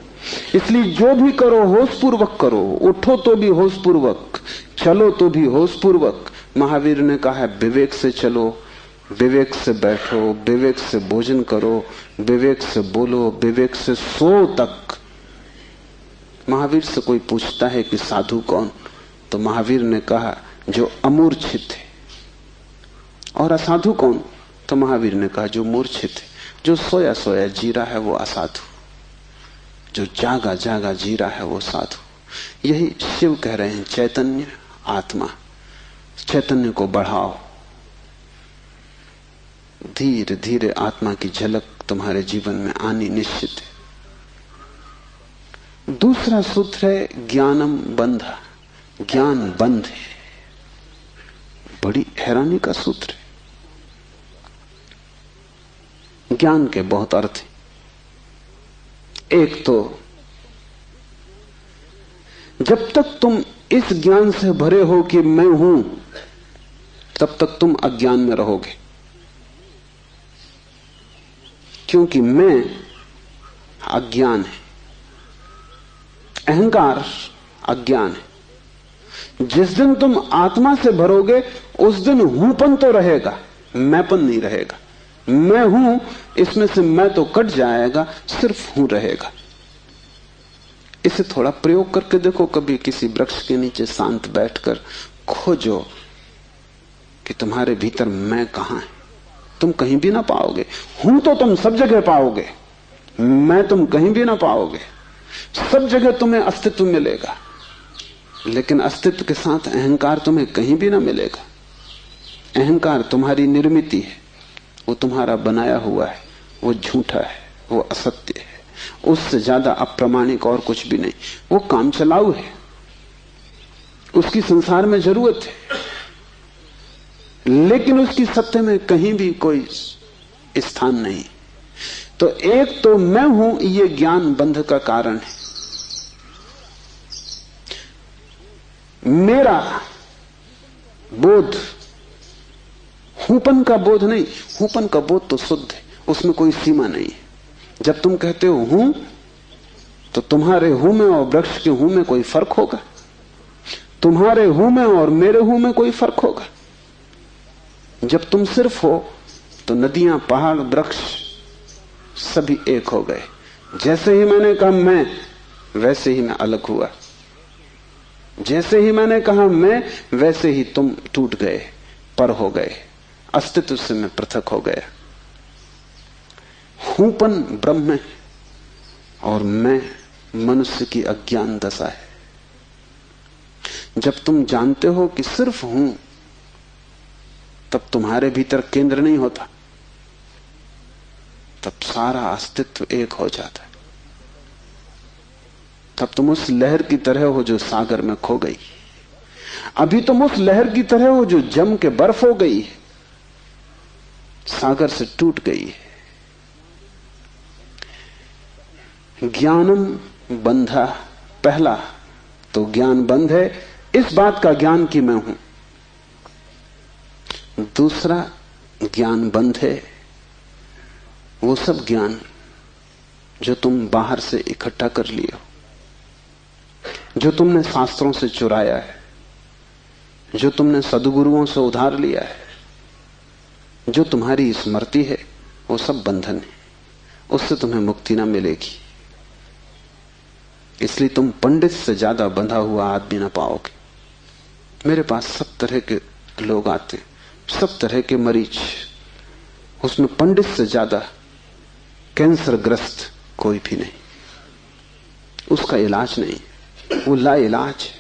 इसलिए जो भी करो होशपूर्वक करो। उठो तो भी होशपूर्वक, चलो तो भी होशपूर्वक। महावीर ने कहा है विवेक से चलो, विवेक से बैठो, विवेक से भोजन करो, विवेक से बोलो, विवेक से सो तक। महावीर से कोई पूछता है कि साधु कौन, तो महावीर ने कहा जो अमूर्छित है। और असाधु कौन, तो महावीर ने कहा जो मूर्छित है। जो सोया सोया जी रहा है वो असाधु, जो जागा जागा जी रहा है वो साधु। यही शिव कह रहे हैं, चैतन्य आत्मा। चैतन्य को बढ़ाओ। धीरे धीरे आत्मा की झलक तुम्हारे जीवन में आनी निश्चित है। दूसरा सूत्र है ज्ञानम बंधा। ज्ञान बंध है। बड़ी हैरानी का सूत्र है। ज्ञान के बहुत अर्थ हैं। एक तो जब तक तुम इस ज्ञान से भरे हो कि मैं हूं, तब तक तुम अज्ञान में रहोगे, क्योंकि मैं अज्ञान है, अहंकार अज्ञान है। जिस दिन तुम आत्मा से भरोगे उस दिन हूंपन तो रहेगा, मैंपन नहीं रहेगा। मैं हूं, इसमें से मैं तो कट जाएगा, सिर्फ हूं रहेगा। इसे थोड़ा प्रयोग करके देखो। कभी किसी वृक्ष के नीचे शांत बैठकर खोजो कि तुम्हारे भीतर मैं कहां है। तुम कहीं भी ना पाओगे। हूं तो तुम सब जगह पाओगे, मैं तुम कहीं भी ना पाओगे। सब जगह तुम्हें अस्तित्व मिलेगा, लेकिन अस्तित्व के साथ अहंकार तुम्हें कहीं भी ना मिलेगा। अहंकार तुम्हारी निर्मिति है, वो तुम्हारा बनाया हुआ है, वो झूठा है, वो असत्य है, उससे ज्यादा अप्रामाणिक और कुछ भी नहीं। वो काम चलाऊ है, उसकी संसार में जरूरत है, लेकिन उसकी सत्य में कहीं भी कोई स्थान नहीं। तो एक तो मैं हूं, ये ज्ञान बंध का कारण है। मेरा बोध, हूपन का बोध नहीं। हूपन का बोध तो शुद्ध है, उसमें कोई सीमा नहीं है। जब तुम कहते हो हूं, तो तुम्हारे हूं में और वृक्ष के हूं में कोई फर्क होगा? तुम्हारे हूं में और मेरे हूं में कोई फर्क होगा? जब तुम सिर्फ हो तो नदियां, पहाड़, वृक्ष सभी एक हो गए। जैसे ही मैंने कहा मैं, वैसे ही मैं अलग हुआ। जैसे ही मैंने कहा मैं, वैसे ही तुम टूट गए, पर हो गए, अस्तित्व से मैं पृथक हो गया। हूपन ब्रह्म है और मैं मनुष्य की अज्ञान दशा है। जब तुम जानते हो कि सिर्फ हूं, तब तुम्हारे भीतर केंद्र नहीं होता, तब सारा अस्तित्व एक हो जाता है। तब तुम उस लहर की तरह हो जो सागर में खो गई। अभी तुम उस लहर की तरह हो जो जम के बर्फ हो गई है, सागर से टूट गई है। ज्ञानम बंधा, पहला तो ज्ञान बंध है, इस बात का ज्ञान कि मैं हूं। दूसरा ज्ञान बंध है वो सब ज्ञान जो तुम बाहर से इकट्ठा कर लिए हो, जो तुमने शास्त्रों से चुराया है, जो तुमने सद्गुरुओं से उधार लिया है, जो तुम्हारी स्मृति है, वो सब बंधन है। उससे तुम्हें मुक्ति ना मिलेगी। इसलिए तुम पंडित से ज्यादा बंधा हुआ आदमी ना पाओगे। मेरे पास सब तरह के लोग आते हैं, सब तरह के मरीज, उसमें पंडित से ज्यादा कैंसर ग्रस्त कोई भी नहीं। उसका इलाज नहीं, वो ला इलाज है।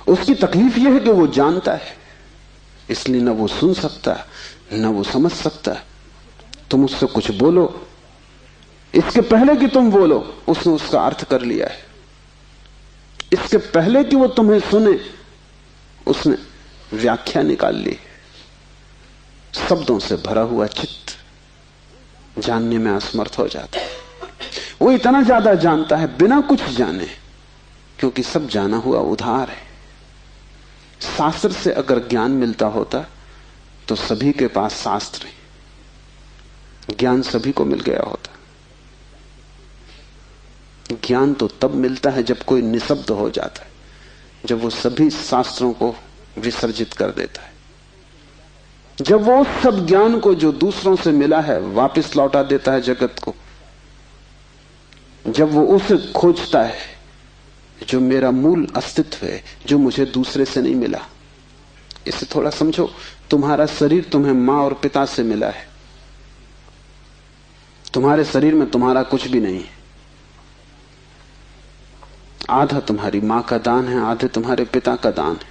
उसकी तकलीफ यह है कि वो जानता है, इसलिए न वो सुन सकता न वो समझ सकता। तुम उससे कुछ बोलो, इसके पहले कि तुम बोलो उसने उसका अर्थ कर लिया है। इसके पहले कि वो तुम्हें सुने उसने व्याख्या निकाल ली। शब्दों से भरा हुआ चित्त जानने में असमर्थ हो जाता है। वो इतना ज्यादा जानता है बिना कुछ जाने, क्योंकि सब जाना हुआ उधार है। शास्त्र से अगर ज्ञान मिलता होता तो सभी के पास शास्त्र है, ज्ञान सभी को मिल गया होता। ज्ञान तो तब मिलता है जब कोई निशब्द हो जाता है, जब वो सभी शास्त्रों को विसर्जित कर देता है, जब वो उस सब ज्ञान को जो दूसरों से मिला है वापस लौटा देता है जगत को, जब वो उसे खोजता है जो मेरा मूल अस्तित्व है, जो मुझे दूसरे से नहीं मिला। इसे थोड़ा समझो, तुम्हारा शरीर तुम्हें मां और पिता से मिला है। तुम्हारे शरीर में तुम्हारा कुछ भी नहीं है। आधा तुम्हारी मां का दान है, आधे तुम्हारे पिता का दान है।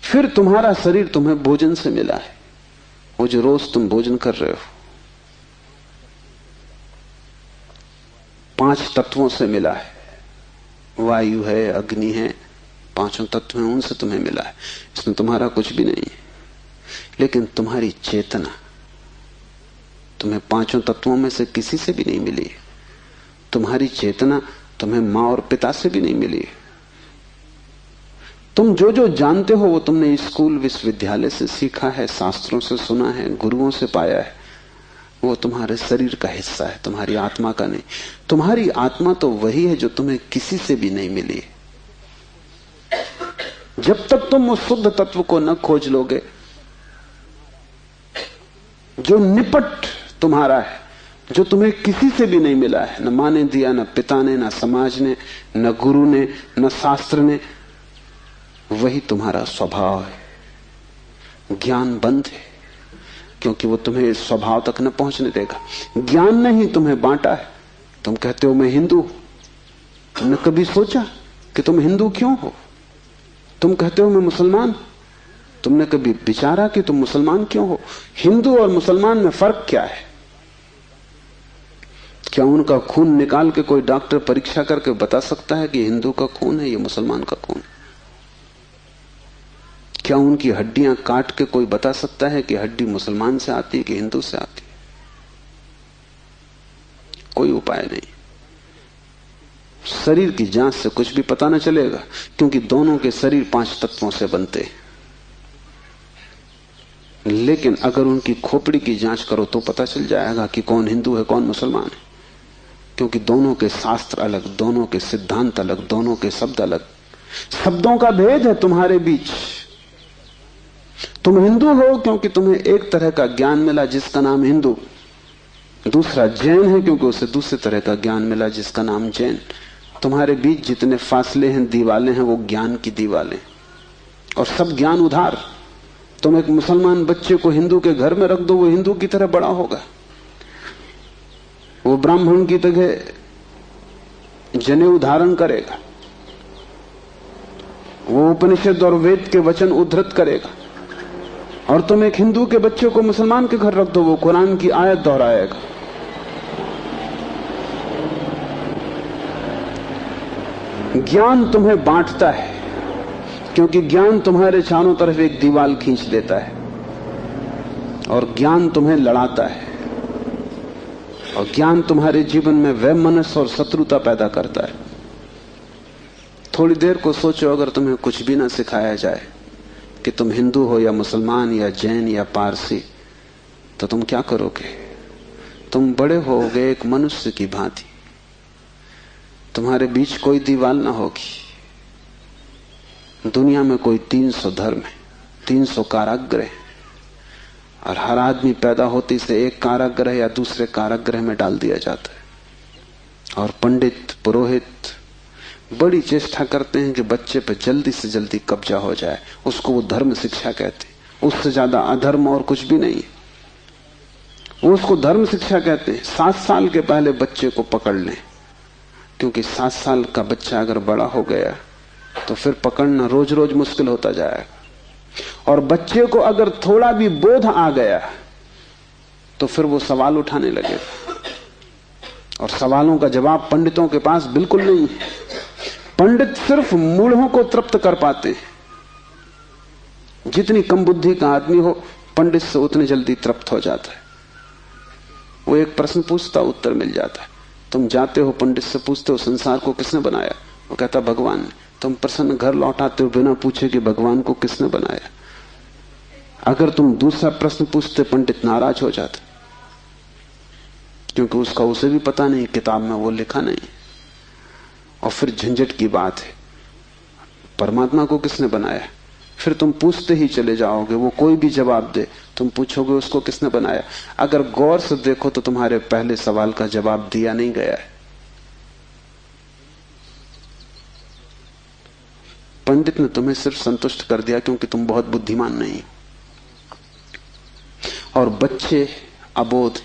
फिर तुम्हारा शरीर तुम्हें भोजन से मिला है, वो जो रोज तुम भोजन कर रहे हो। 5 तत्वों से मिला है, वायु है, अग्नि है, 5 तत्व हैं, उनसे तुम्हें मिला है। इसमें तुम्हारा कुछ भी नहीं है। लेकिन तुम्हारी चेतना तुम्हें 5 तत्वों में से किसी से भी नहीं मिली है। तुम्हारी चेतना तुम्हें मां और पिता से भी नहीं मिली है। तुम जो जो जानते हो वो तुमने स्कूल विश्वविद्यालय से सीखा है, शास्त्रों से सुना है, गुरुओं से पाया है। वो तुम्हारे शरीर का हिस्सा है, तुम्हारी आत्मा का नहीं। तुम्हारी आत्मा तो वही है जो तुम्हें किसी से भी नहीं मिली। जब तक तुम उस शुद्ध तत्व को न खोज लोगे जो निपट तुम्हारा है, जो तुम्हें किसी से भी नहीं मिला है, न मां ने दिया, न पिता ने, न समाज ने, न गुरु ने, न शास्त्र ने, वही तुम्हारा स्वभाव है। ज्ञान बंद है क्योंकि वो तुम्हें इस स्वभाव तक न पहुंचने देगा। ज्ञान ने ही तुम्हें बांटा है। तुम कहते हो मैं हिंदू, तुमने कभी सोचा कि तुम हिंदू क्यों हो? तुम कहते हो मैं मुसलमान, तुमने कभी विचारा कि तुम मुसलमान क्यों हो? हिंदू और मुसलमान में फर्क क्या है? क्या उनका खून निकाल के कोई डॉक्टर परीक्षा करके बता सकता है कि हिंदू का खून है, ये मुसलमान का खून? क्या उनकी हड्डियां काट के कोई बता सकता है कि हड्डी मुसलमान से आती है कि हिंदू से आती है? कोई उपाय नहीं। शरीर की जांच से कुछ भी पता न चलेगा, क्योंकि दोनों के शरीर 5 तत्वों से बनते हैं। लेकिन अगर उनकी खोपड़ी की जांच करो तो पता चल जाएगा कि कौन हिंदू है कौन मुसलमान है, क्योंकि दोनों के शास्त्र अलग, दोनों के सिद्धांत अलग, दोनों के शब्द अलग। शब्दों का भेद है तुम्हारे बीच। तुम हिंदू हो क्योंकि तुम्हें एक तरह का ज्ञान मिला जिसका नाम हिंदू, दूसरा जैन है क्योंकि उसे दूसरे तरह का ज्ञान मिला जिसका नाम जैन। तुम्हारे बीच जितने फासले हैं, दीवालें हैं, वो ज्ञान की दीवालें, और सब ज्ञान उधार। तुम एक मुसलमान बच्चे को हिंदू के घर में रख दो, वो हिंदू की तरह बड़ा होगा, वो ब्राह्मण की तरह जनेऊ धारण करेगा, वो उपनिषद और वेद के वचन उद्धृत करेगा। और तुम एक हिंदू के बच्चे को मुसलमान के घर रख दो, वो कुरान की आयत दोहराएगा। ज्ञान तुम्हें बांटता है, क्योंकि ज्ञान तुम्हारे चारों तरफ एक दीवार खींच देता है, और ज्ञान तुम्हें लड़ाता है, और ज्ञान तुम्हारे जीवन में वैमनस्य और शत्रुता पैदा करता है। थोड़ी देर को सोचो, अगर तुम्हें कुछ भी ना सिखाया जाए कि तुम हिंदू हो या मुसलमान या जैन या पारसी, तो तुम क्या करोगे? तुम बड़े होगे एक मनुष्य की भांति। तुम्हारे बीच कोई दीवार ना होगी। दुनिया में कोई 300 धर्म है, 300 कारागृह, और हर आदमी पैदा होते से एक कारागृह या दूसरे कारागृह में डाल दिया जाता है। और पंडित पुरोहित बड़ी चेष्टा करते हैं कि बच्चे पर जल्दी से जल्दी कब्जा हो जाए। उसको वो धर्म शिक्षा कहते हैं। उससे ज्यादा अधर्म और कुछ भी नहीं है। वो उसको धर्म शिक्षा कहते हैं। 7 साल के पहले बच्चे को पकड़ लें, क्योंकि 7 साल का बच्चा अगर बड़ा हो गया तो फिर पकड़ना रोज रोज मुश्किल होता जाएगा। और बच्चे को अगर थोड़ा भी बोध आ गया तो फिर वो सवाल उठाने लगेगा, और सवालों का जवाब पंडितों के पास बिल्कुल नहीं है। पंडित सिर्फ मूढ़ों को तृप्त कर पाते हैं। जितनी कम बुद्धि का आदमी हो, पंडित से उतनी जल्दी तृप्त हो जाता है। वो एक प्रश्न पूछता, उत्तर मिल जाता है। तुम जाते हो पंडित से पूछते हो संसार को किसने बनाया, वो कहता भगवान ने। तुम प्रसन्न घर लौटाते हो बिना पूछे कि भगवान को किसने बनाया। अगर तुम दूसरा प्रश्न पूछते, पंडित नाराज हो जाते, क्योंकि उसका उसे भी पता नहीं, किताब में वो लिखा नहीं। और फिर झंझट की बात है, परमात्मा को किसने बनाया। फिर तुम पूछते ही चले जाओगे, वो कोई भी जवाब दे, तुम पूछोगे उसको किसने बनाया। अगर गौर से देखो तो तुम्हारे पहले सवाल का जवाब दिया नहीं गया है। पंडित ने तुम्हें सिर्फ संतुष्ट कर दिया क्योंकि तुम बहुत बुद्धिमान नहीं। और बच्चे अबोध,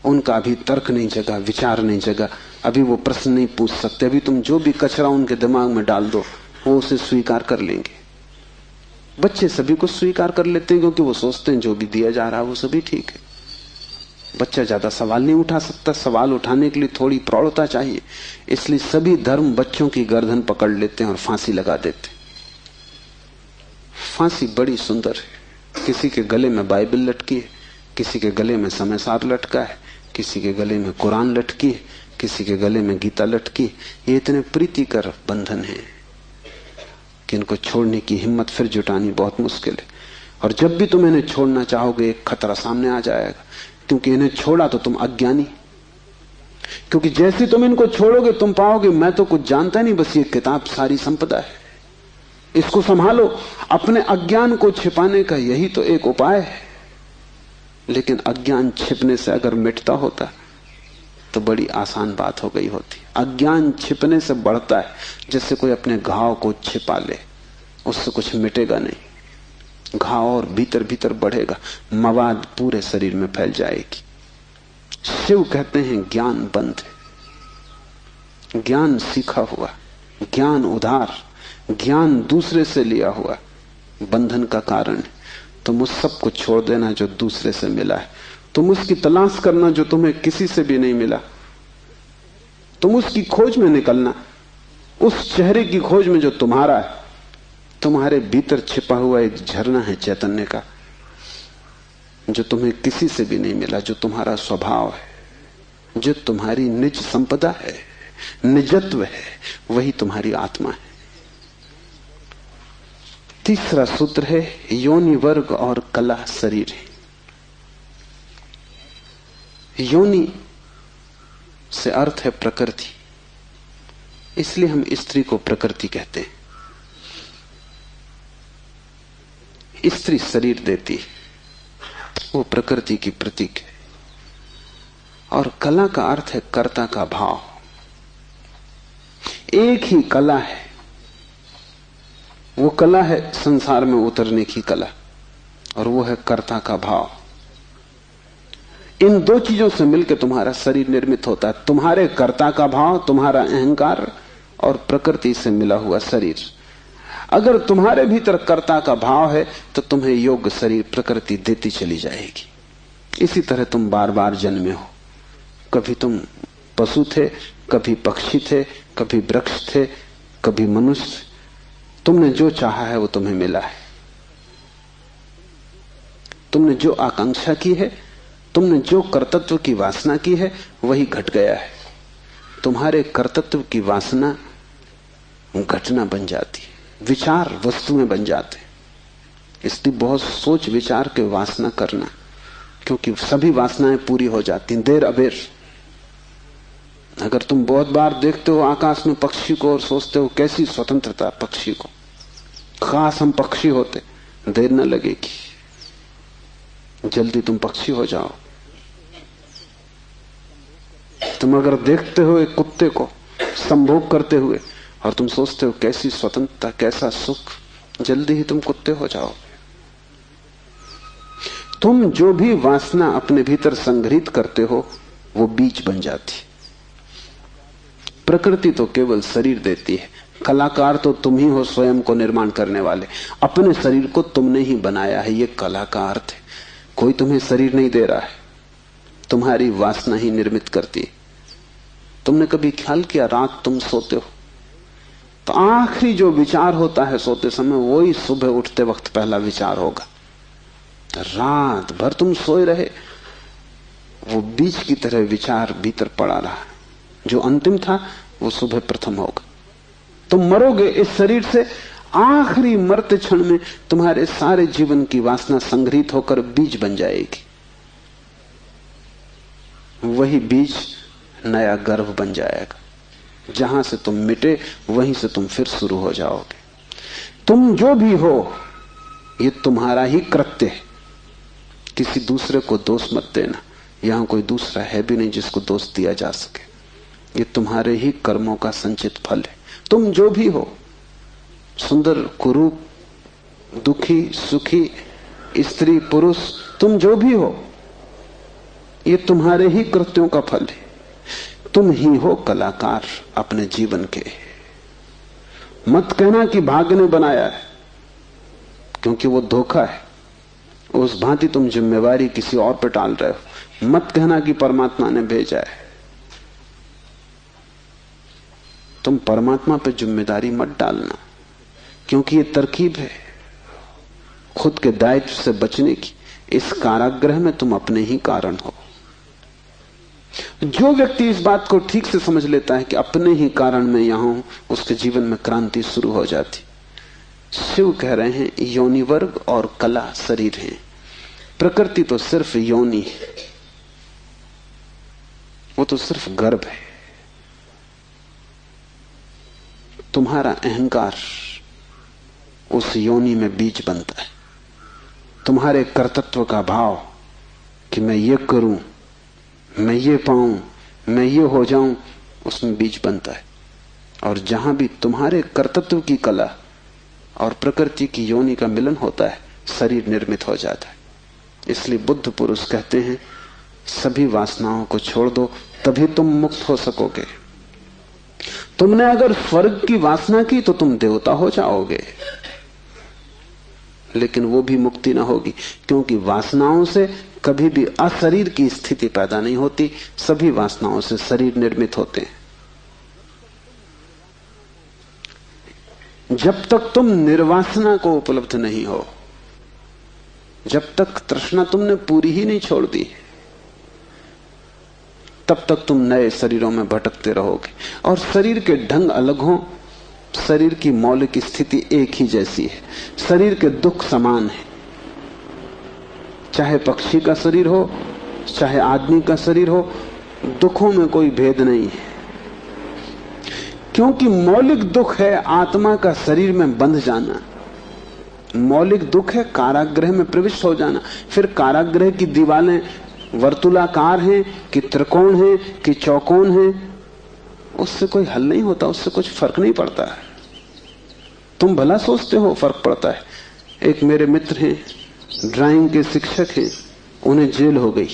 उनका अभी तर्क नहीं जगा, विचार नहीं जगा, अभी वो प्रश्न नहीं पूछ सकते। अभी तुम जो भी कचरा उनके दिमाग में डाल दो, वो उसे स्वीकार कर लेंगे। बच्चे सभी को स्वीकार कर लेते हैं, क्योंकि वो सोचते हैं जो भी दिया जा रहा है वो सभी ठीक है। बच्चा ज्यादा सवाल नहीं उठा सकता, सवाल उठाने के लिए थोड़ी प्रौढ़ता चाहिए। इसलिए सभी धर्म बच्चों की गर्दन पकड़ लेते हैं और फांसी लगा देते हैं। फांसी बड़ी सुंदर है। किसी के गले में बाइबल लटकी है, किसी के गले में समयसार लटका है, किसी के गले में कुरान लटकी है, किसी के गले में गीता लटकी। ये इतने प्रीतिकर बंधन है कि इनको छोड़ने की हिम्मत फिर जुटानी बहुत मुश्किल है। और जब भी तुम इन्हें छोड़ना चाहोगे, एक खतरा सामने आ जाएगा, क्योंकि इन्हें छोड़ा तो तुम अज्ञानी। क्योंकि जैसे तुम इनको छोड़ोगे तुम पाओगे मैं तो कुछ जानता नहीं, बस ये किताब सारी संपदा है, इसको संभालो। अपने अज्ञान को छिपाने का यही तो एक उपाय है। लेकिन अज्ञान छिपने से अगर मिटता होता तो बड़ी आसान बात हो गई होती। अज्ञान छिपने से बढ़ता है, जैसे कोई अपने घाव को छिपा ले, उससे कुछ मिटेगा नहीं। घाव और भीतर भीतर बढ़ेगा, मवाद पूरे शरीर में फैल जाएगी। शिव कहते हैं ज्ञान बंद है, ज्ञान सीखा हुआ, ज्ञान उधार, ज्ञान दूसरे से लिया हुआ बंधन का कारण है। तुम उस सब को छोड़ देना जो दूसरे से मिला है। तुम उसकी तलाश करना जो तुम्हें किसी से भी नहीं मिला। तुम उसकी खोज में निकलना, उस चेहरे की खोज में जो तुम्हारा है। तुम्हारे भीतर छिपा हुआ एक झरना है चैतन्य का, जो तुम्हें किसी से भी नहीं मिला, जो तुम्हारा स्वभाव है, जो तुम्हारी निज संपदा है, निजत्व है, वही तुम्हारी आत्मा है। तीसरा सूत्र है योनि वर्ग और कला शरीर है। योनि से अर्थ है प्रकृति, इसलिए हम स्त्री को प्रकृति कहते हैं। स्त्री शरीर देती है, वो प्रकृति की प्रतीक है। और कला का अर्थ है कर्ता का भाव। एक ही कला है, वो कला है संसार में उतरने की कला, और वो है कर्ता का भाव। इन दो चीजों से मिलकर तुम्हारा शरीर निर्मित होता है। तुम्हारे कर्ता का भाव, तुम्हारा अहंकार, और प्रकृति से मिला हुआ शरीर। अगर तुम्हारे भीतर कर्ता का भाव है तो तुम्हें योग्य शरीर प्रकृति देती चली जाएगी। इसी तरह तुम बार बार जन्मे हो। कभी तुम पशु थे, कभी पक्षी थे, कभी वृक्ष थे, कभी मनुष्य। तुमने जो चाहा है वो तुम्हें मिला है। तुमने जो आकांक्षा की है, तुमने जो कर्तृत्व की वासना की है, वही घट गया है। तुम्हारे कर्तृत्व की वासना घटना बन जाती है, विचार वस्तुएं बन जाते। इसलिए बहुत सोच विचार के वासना करना, क्योंकि सभी वासनाएं पूरी हो जाती हैं देर अबेर। अगर तुम बहुत बार देखते हो आकाश में पक्षी को और सोचते हो कैसी स्वतंत्रता पक्षी को, खास हम पक्षी होते, देर न लगेगी, जल्दी तुम पक्षी हो जाओ। तुम अगर देखते हो एक कुत्ते को संभोग करते हुए और तुम सोचते हो कैसी स्वतंत्रता, कैसा सुख, जल्दी ही तुम कुत्ते हो जाओ। तुम जो भी वासना अपने भीतर संग्रहित करते हो वो बीज बन जाती। प्रकृति तो केवल शरीर देती है, कलाकार तो तुम ही हो, स्वयं को निर्माण करने वाले। अपने शरीर को तुमने ही बनाया है, ये कला का अर्थ है। कोई तुम्हें शरीर नहीं दे रहा है, तुम्हारी वासना ही निर्मित करती है। तुमने कभी ख्याल किया, रात तुम सोते हो तो आखिरी जो विचार होता है सोते समय, वही सुबह उठते वक्त पहला विचार होगा। रात भर तुम सोए रहे, वो बीज की तरह विचार भीतर पड़ा रहा, जो अंतिम था वो सुबह प्रथम होगा। तुम मरोगे इस शरीर से, आखिरी मरते क्षण में तुम्हारे सारे जीवन की वासना संग्रहित होकर बीज बन जाएगी। वही बीज नया गर्भ बन जाएगा। जहां से तुम मिटे वहीं से तुम फिर शुरू हो जाओगे। तुम जो भी हो ये तुम्हारा ही कृत्य है, किसी दूसरे को दोष मत देना। यहां कोई दूसरा है भी नहीं जिसको दोष दिया जा सके। ये तुम्हारे ही कर्मों का संचित फल है। तुम जो भी हो, सुंदर कुरूप, दुखी सुखी, स्त्री पुरुष, तुम जो भी हो, ये तुम्हारे ही कृत्यों का फल है। तुम ही हो कलाकार अपने जीवन के। मत कहना कि भाग्य ने बनाया है, क्योंकि वो धोखा है। उस भांति तुम जिम्मेवारी किसी और पर टाल रहे हो। मत कहना कि परमात्मा ने भेजा है। तुम परमात्मा पर जिम्मेदारी मत डालना, क्योंकि ये तरकीब है खुद के दायित्व से बचने की। इस कारागृह में तुम अपने ही कारण हो। जो व्यक्ति इस बात को ठीक से समझ लेता है कि अपने ही कारण मैं यहां हूं, उसके जीवन में क्रांति शुरू हो जाती। शिव कह रहे हैं योनि वर्ग और कला शरीर है। प्रकृति तो सिर्फ योनि है, वो तो सिर्फ गर्भ है। तुम्हारा अहंकार उस योनि में बीज बनता है। तुम्हारे कर्तृत्व का भाव कि मैं ये करूं, मैं ये पाऊं, मैं ये हो जाऊं, उसमें बीज बनता है। और जहां भी तुम्हारे कर्तृत्व की कला और प्रकृति की योनि का मिलन होता है, शरीर निर्मित हो जाता है। इसलिए बुद्ध पुरुष कहते हैं सभी वासनाओं को छोड़ दो, तभी तुम मुक्त हो सकोगे। तुमने अगर स्वर्ग की वासना की तो तुम देवता हो जाओगे, लेकिन वो भी मुक्ति ना होगी, क्योंकि वासनाओं से कभी भी अशरीर की स्थिति पैदा नहीं होती। सभी वासनाओं से शरीर निर्मित होते हैं। जब तक तुम निर्वासना को उपलब्ध नहीं हो, जब तक तृष्णा तुमने पूरी ही नहीं छोड़ दी, तब तक तुम नए शरीरों में भटकते रहोगे। और शरीर के ढंग अलग हों, शरीर की मौलिक स्थिति एक ही जैसी है। शरीर के दुख समान है, चाहे पक्षी का शरीर हो चाहे आदमी का शरीर हो, दुखों में कोई भेद नहीं है। क्योंकि मौलिक दुख है आत्मा का शरीर में बंध जाना। मौलिक दुख है कारागृह में प्रविष्ट हो जाना। फिर कारागृह की दीवारें वर्तुलाकार हैं कि त्रिकोण हैं कि चौकोन हैं, उससे कोई हल नहीं होता, उससे कुछ फर्क नहीं पड़ता है। तुम भला सोचते हो फर्क पड़ता है। एक मेरे मित्र हैं, ड्राइंग के शिक्षक हैं, उन्हें जेल हो गई।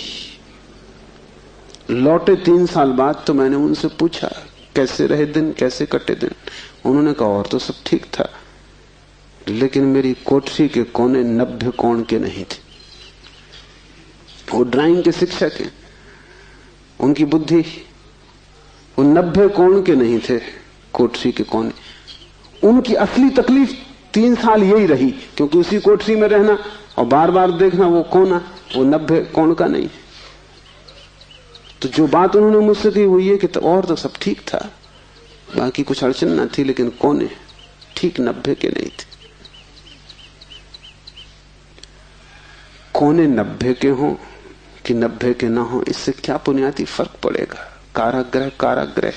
लौटे 3 साल बाद तो मैंने उनसे पूछा कैसे रहे दिन, कैसे कटे दिन। उन्होंने कहा और तो सब ठीक था, लेकिन मेरी कोठरी के कोने 90 कोण के नहीं थे। वो ड्राइंग के शिक्षक हैं, उनकी बुद्धि, वो 90 कोण के नहीं थे कोठरी के कोने। उनकी असली तकलीफ 3 साल यही रही, क्योंकि उसी कोठरी में रहना और बार बार देखना वो कोना, वो 90 कोण का नहीं। तो जो बात उन्होंने मुझसे कही वो ये कि तो और तो सब ठीक था, बाकी कुछ अड़चन ना थी, लेकिन कोने ठीक 90 के नहीं थे। कोने 90 के हों कि 90 के ना हो, इससे क्या बुनियादी फर्क पड़ेगा। कारागृह कारागृह,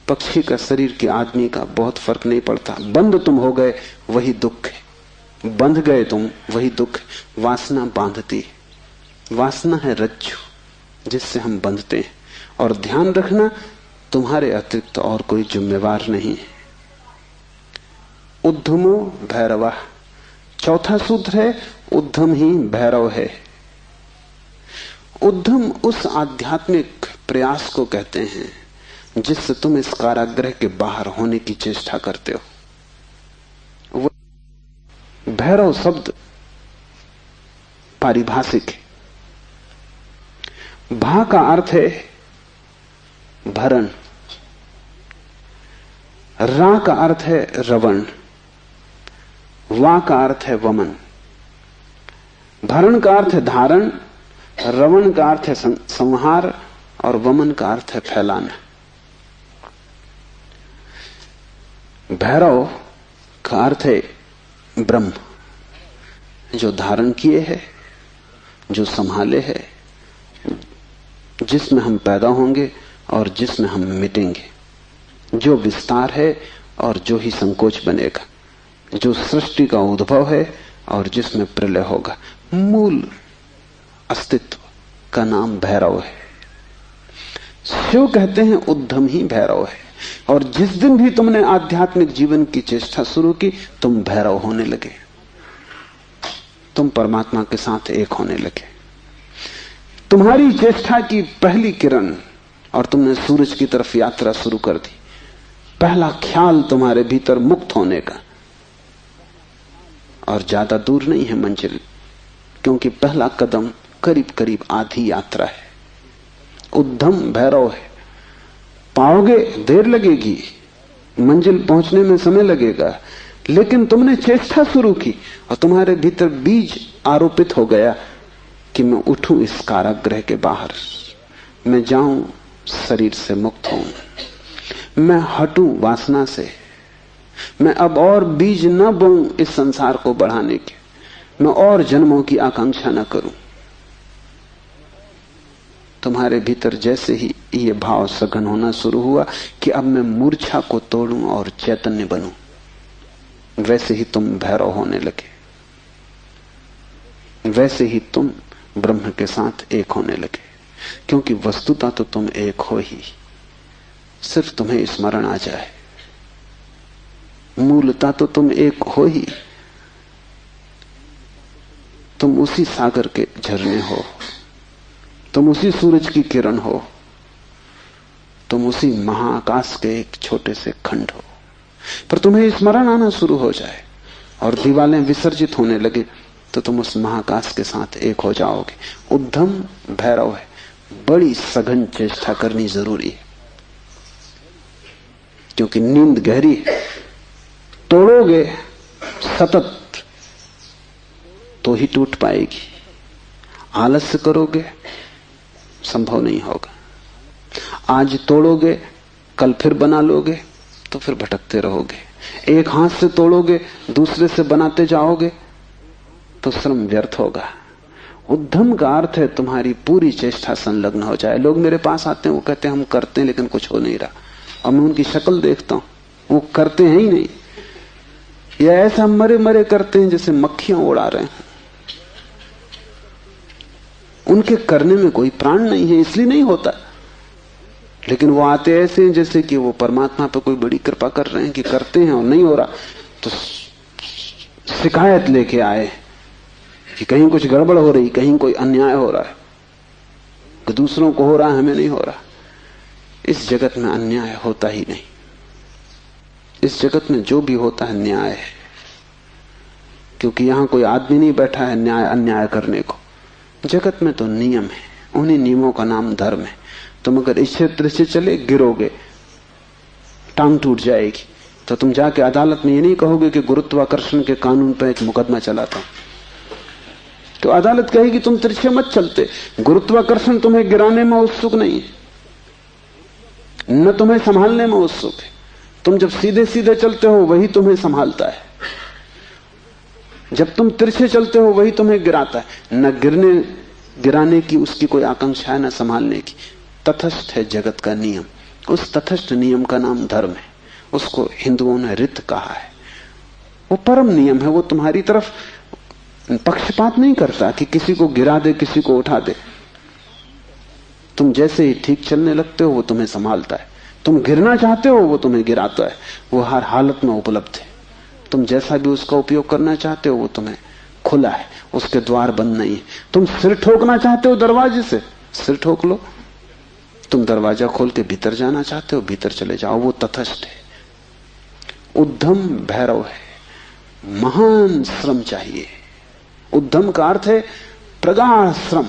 पक्षी का शरीर के आदमी का बहुत फर्क नहीं पड़ता। बंद तुम हो गए वही दुख है, बंध गए तुम वही दुख है। वासना बांधती, वासना है रज्जु जिससे हम बंधते हैं। और ध्यान रखना, तुम्हारे अतिरिक्त और कोई जिम्मेवार नहीं है। उद्धमो भैरवा, चौथा सूत्र है उद्धम ही भैरव है। उद्धम उस आध्यात्मिक प्रयास को कहते हैं जिससे तुम इस कारागृह के बाहर होने की चेष्टा करते हो। भैरव शब्द पारिभाषिक है। भा का अर्थ है भरण, रा का अर्थ है रवण, वा का अर्थ है वमन। भरण का अर्थ है धारण, रवण का अर्थ है संहार और वमन का अर्थ है फैलाना। भैरव का अर्थ है ब्रह्म, जो धारण किए है, जो संभाले है, जिसमें हम पैदा होंगे और जिसमें हम मिटेंगे, जो विस्तार है और जो ही संकोच बनेगा, जो सृष्टि का उद्भव है और जिसमें प्रलय होगा। मूल अस्तित्व का नाम भैरव है। शिव कहते हैं उद्धम ही भैरव है। और जिस दिन भी तुमने आध्यात्मिक जीवन की चेष्टा शुरू की, तुम भैरव होने लगे, तुम परमात्मा के साथ एक होने लगे। तुम्हारी चेष्टा की पहली किरण और तुमने सूरज की तरफ यात्रा शुरू कर दी। पहला ख्याल तुम्हारे भीतर मुक्त होने का, और ज्यादा दूर नहीं है मंजिल, क्योंकि पहला कदम करीब करीब आधी यात्रा है। उद्धम भैरव है। पाओगे देर लगेगी, मंजिल पहुंचने में समय लगेगा, लेकिन तुमने चेष्टा शुरू की और तुम्हारे भीतर बीज आरोपित हो गया कि मैं उठूं इस कारागृह के बाहर, मैं जाऊं शरीर से मुक्त हूं, मैं हटूं वासना से, मैं अब और बीज न बोऊं इस संसार को बढ़ाने के, मैं और जन्मों की आकांक्षा न करूं। तुम्हारे भीतर जैसे ही ये भाव सघन होना शुरू हुआ कि अब मैं मूर्छा को तोड़ूं और चैतन्य बनूं, वैसे ही तुम भैरव होने लगे, वैसे ही तुम ब्रह्म के साथ एक होने लगे। क्योंकि वस्तुतः तो तुम एक हो ही, सिर्फ तुम्हें स्मरण आ जाए। मूलतः तो तुम एक हो ही, तुम उसी सागर के झरने हो, तुम उसी सूरज की किरण हो, तुम उसी महाआकाश के एक छोटे से खंड हो। पर तुम्हें स्मरण आना शुरू हो जाए और दीवारें विसर्जित होने लगे तो तुम उस महाआकाश के साथ एक हो जाओगे। उद्धम भैरव है। बड़ी सघन चेष्टा करनी जरूरी है, क्योंकि नींद गहरी है। तोड़ोगे सतत तो ही टूट पाएगी, आलस्य करोगे संभव नहीं होगा। आज तोड़ोगे कल फिर बना लोगे तो फिर भटकते रहोगे। एक हाथ से तोड़ोगे दूसरे से बनाते जाओगे तो श्रम व्यर्थ होगा। उद्यम का अर्थ है तुम्हारी पूरी चेष्टा संलग्न हो जाए। लोग मेरे पास आते हैं, वो कहते हैं हम करते हैं लेकिन कुछ हो नहीं रहा, और मैं उनकी शक्ल देखता हूं वो करते हैं ही नहीं, या ऐसा मरे मरे करते हैं जैसे मक्खियां उड़ा रहे हैं। उनके करने में कोई प्राण नहीं है, इसलिए नहीं होता। लेकिन वो आते ऐसे हैं जैसे कि वो परमात्मा पे कोई बड़ी कृपा कर रहे हैं कि करते हैं और नहीं हो रहा, तो शिकायत लेके आए कि कहीं कुछ गड़बड़ हो रही, कहीं कोई अन्याय हो रहा है, कि दूसरों को हो रहा है हमें नहीं हो रहा। इस जगत में अन्याय होता ही नहीं। इस जगत में जो भी होता है न्याय है, क्योंकि यहां कोई आदमी नहीं बैठा है न्याय अन्याय करने को। जगत में तो नियम है, उन्हीं नियमों का नाम धर्म है। तुम अगर इस क्षेत्र से चले गिरोगे, टांग टूट जाएगी, तो तुम जाके अदालत में ये नहीं कहोगे कि गुरुत्वाकर्षण के कानून पर एक मुकदमा चलाता हूं, तो अदालत कहेगी तुम तिरछे मत चलते। गुरुत्वाकर्षण तुम्हें गिराने में उत्सुक नहीं है, न तुम्हें संभालने में उत्सुक है। तुम जब सीधे सीधे चलते हो वही तुम्हें संभालता है, जब तुम तिरछे चलते हो वही तुम्हें गिराता है। न गिराने की उसकी कोई आकांक्षा है, न संभालने की। तटस्थ है जगत का नियम, उस तटस्थ नियम का नाम धर्म है। उसको हिंदुओं ने रित कहा है। वो परम नियम है, वो तुम्हारी तरफ पक्षपात नहीं करता कि किसी को गिरा दे किसी को उठा दे। तुम जैसे ही ठीक चलने लगते हो वो तुम्हें संभालता है, तुम गिरना चाहते हो वो तुम्हें गिराता है। वो हर हालत में उपलब्ध है। तुम जैसा भी उसका उपयोग करना चाहते हो वो तुम्हें खुला है, उसके द्वार बंद नहीं है। तुम सिर ठोकना चाहते हो दरवाजे से, सिर ठोक लो। तुम दरवाजा खोल के भीतर जाना चाहते हो, भीतर चले जाओ। वो तटस्थ है। उद्यम भैरव है, महान श्रम चाहिए। उद्यम का अर्थ है प्रगाढ़ श्रम,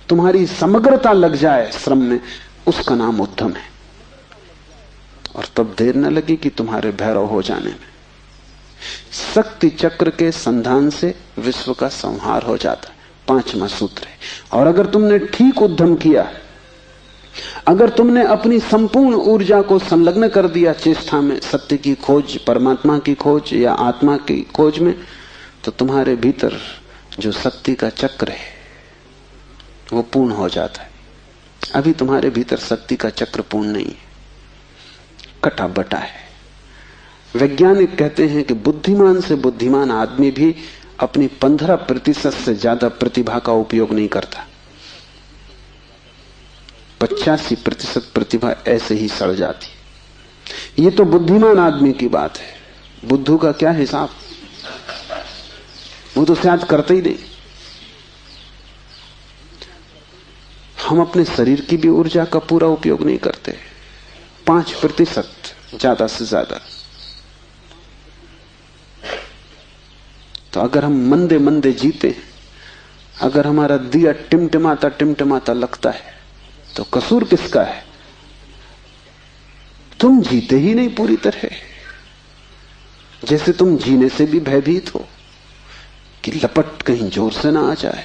तुम्हारी समग्रता लग जाए श्रम में, उसका नाम उद्यम है। और तब देर न लगी कि तुम्हारे भैरव हो जाने में। शक्ति चक्र के संधान से विश्व का संहार हो जाता है, 5वां सूत्र है। और अगर तुमने ठीक उद्यम किया, अगर तुमने अपनी संपूर्ण ऊर्जा को संलग्न कर दिया चेष्टा में, सत्य की खोज, परमात्मा की खोज या आत्मा की खोज में, तो तुम्हारे भीतर जो शक्ति का चक्र है वो पूर्ण हो जाता है। अभी तुम्हारे भीतर शक्ति का चक्र पूर्ण नहीं है, कटा बटा है। वैज्ञानिक कहते हैं कि बुद्धिमान से बुद्धिमान आदमी भी अपनी 15% से ज्यादा प्रतिभा का उपयोग नहीं करता। 85% प्रतिभा ऐसे ही सड़ जाती। ये तो बुद्धिमान आदमी की बात है। बुद्धू का क्या हिसाब, वो तो शायद करते ही नहीं। हम अपने शरीर की भी ऊर्जा का पूरा उपयोग नहीं करते, 5% ज्यादा से ज्यादा। तो अगर हम मंदे मंदे जीते, अगर हमारा दिया टिमटिमाता टिमटिमाता लगता है, तो कसूर किसका है? तुम जीते ही नहीं पूरी तरह। जैसे तुम जीने से भी भयभीत हो कि लपट कहीं जोर से ना आ जाए।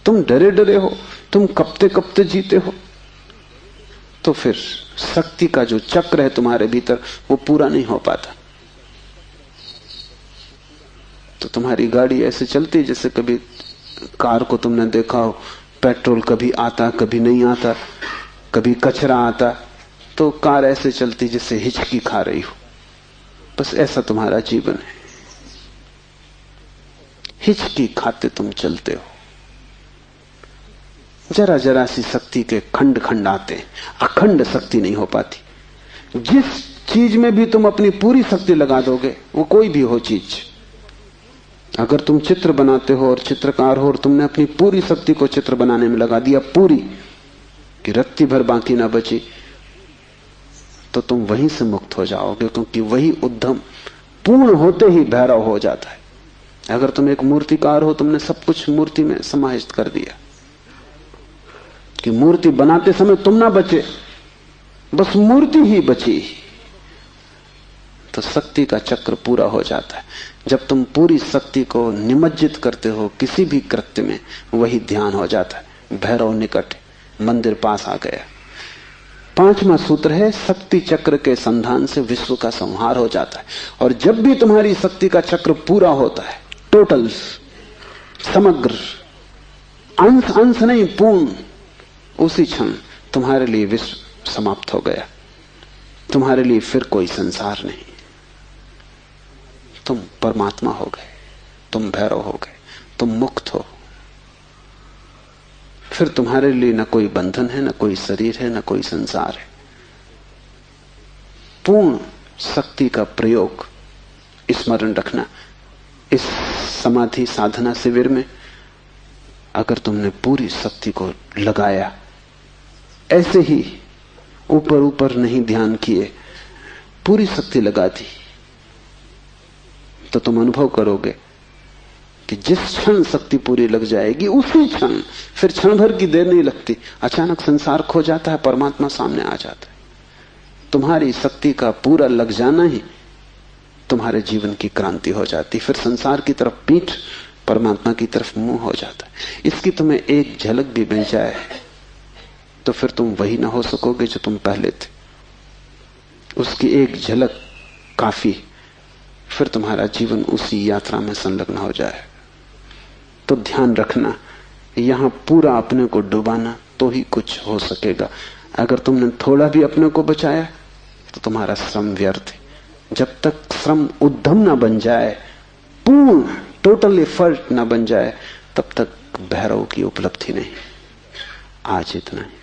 तुम डरे डरे हो, तुम कपते कपते जीते हो। तो फिर शक्ति का जो चक्र है तुम्हारे भीतर वो पूरा नहीं हो पाता। तो तुम्हारी गाड़ी ऐसे चलती है जैसे कभी कार को तुमने देखा हो, पेट्रोल कभी आता कभी नहीं आता, कभी कचरा आता, तो कार ऐसे चलती जैसे हिचकी खा रही हो। बस ऐसा तुम्हारा जीवन है, हिचकी खाते तुम चलते हो। जरा जरा सी शक्ति के खंड खंड आते हैं, अखंड शक्ति नहीं हो पाती। जिस चीज में भी तुम अपनी पूरी शक्ति लगा दोगे, वो कोई भी हो चीज, अगर तुम चित्र बनाते हो और चित्रकार हो और तुमने अपनी पूरी शक्ति को चित्र बनाने में लगा दिया, पूरी कि रत्ती भर बाकी ना बची, तो तुम वहीं से मुक्त हो जाओगे, क्योंकि वही उद्यम पूर्ण होते ही भैरव हो जाता है। अगर तुम एक मूर्तिकार हो, तुमने सब कुछ मूर्ति में समाहित कर दिया कि मूर्ति बनाते समय तुम ना बचे, बस मूर्ति ही बची, तो शक्ति का चक्र पूरा हो जाता है। जब तुम पूरी शक्ति को निमज्जित करते हो किसी भी कृत्य में, वही ध्यान हो जाता है। भैरव निकट, मंदिर पास आ गया। 5वां सूत्र है, शक्ति चक्र के संधान से विश्व का संहार हो जाता है। और जब भी तुम्हारी शक्ति का चक्र पूरा होता है, टोटल, समग्र, अंश अंश नहीं, पूर्ण, उसी क्षण तुम्हारे लिए विश्व समाप्त हो गया। तुम्हारे लिए फिर कोई संसार नहीं, तुम परमात्मा हो गए, तुम भैरव हो गए, तुम मुक्त हो। फिर तुम्हारे लिए न कोई बंधन है, न कोई शरीर है, न कोई संसार है। पूर्ण शक्ति का प्रयोग स्मरण रखना। इस समाधि साधना शिविर में अगर तुमने पूरी शक्ति को लगाया, ऐसे ही ऊपर ऊपर नहीं ध्यान किए, पूरी शक्ति लगा दी, तो तुम अनुभव करोगे कि जिस क्षण शक्ति पूरी लग जाएगी, उसी क्षण, फिर क्षण भर की देर नहीं लगती, अचानक संसार खो जाता है, परमात्मा सामने आ जाता है। तुम्हारी शक्ति का पूरा लग जाना ही तुम्हारे जीवन की क्रांति हो जाती। फिर संसार की तरफ पीठ, परमात्मा की तरफ मुंह हो जाता है। इसकी तुम्हें एक झलक भी मिल जाए तो फिर तुम वही ना हो सकोगे जो तुम पहले थे। उसकी एक झलक काफी, फिर तुम्हारा जीवन उसी यात्रा में संलग्न हो जाए। तो ध्यान रखना, यहां पूरा अपने को डुबाना तो ही कुछ हो सकेगा। अगर तुमने थोड़ा भी अपने को बचाया तो तुम्हारा श्रम व्यर्थ है। जब तक श्रम उद्यम ना बन जाए, पूर्ण टोटल एफर्ट ना बन जाए, तब तक भैरव की उपलब्धि नहीं। आज इतना ही।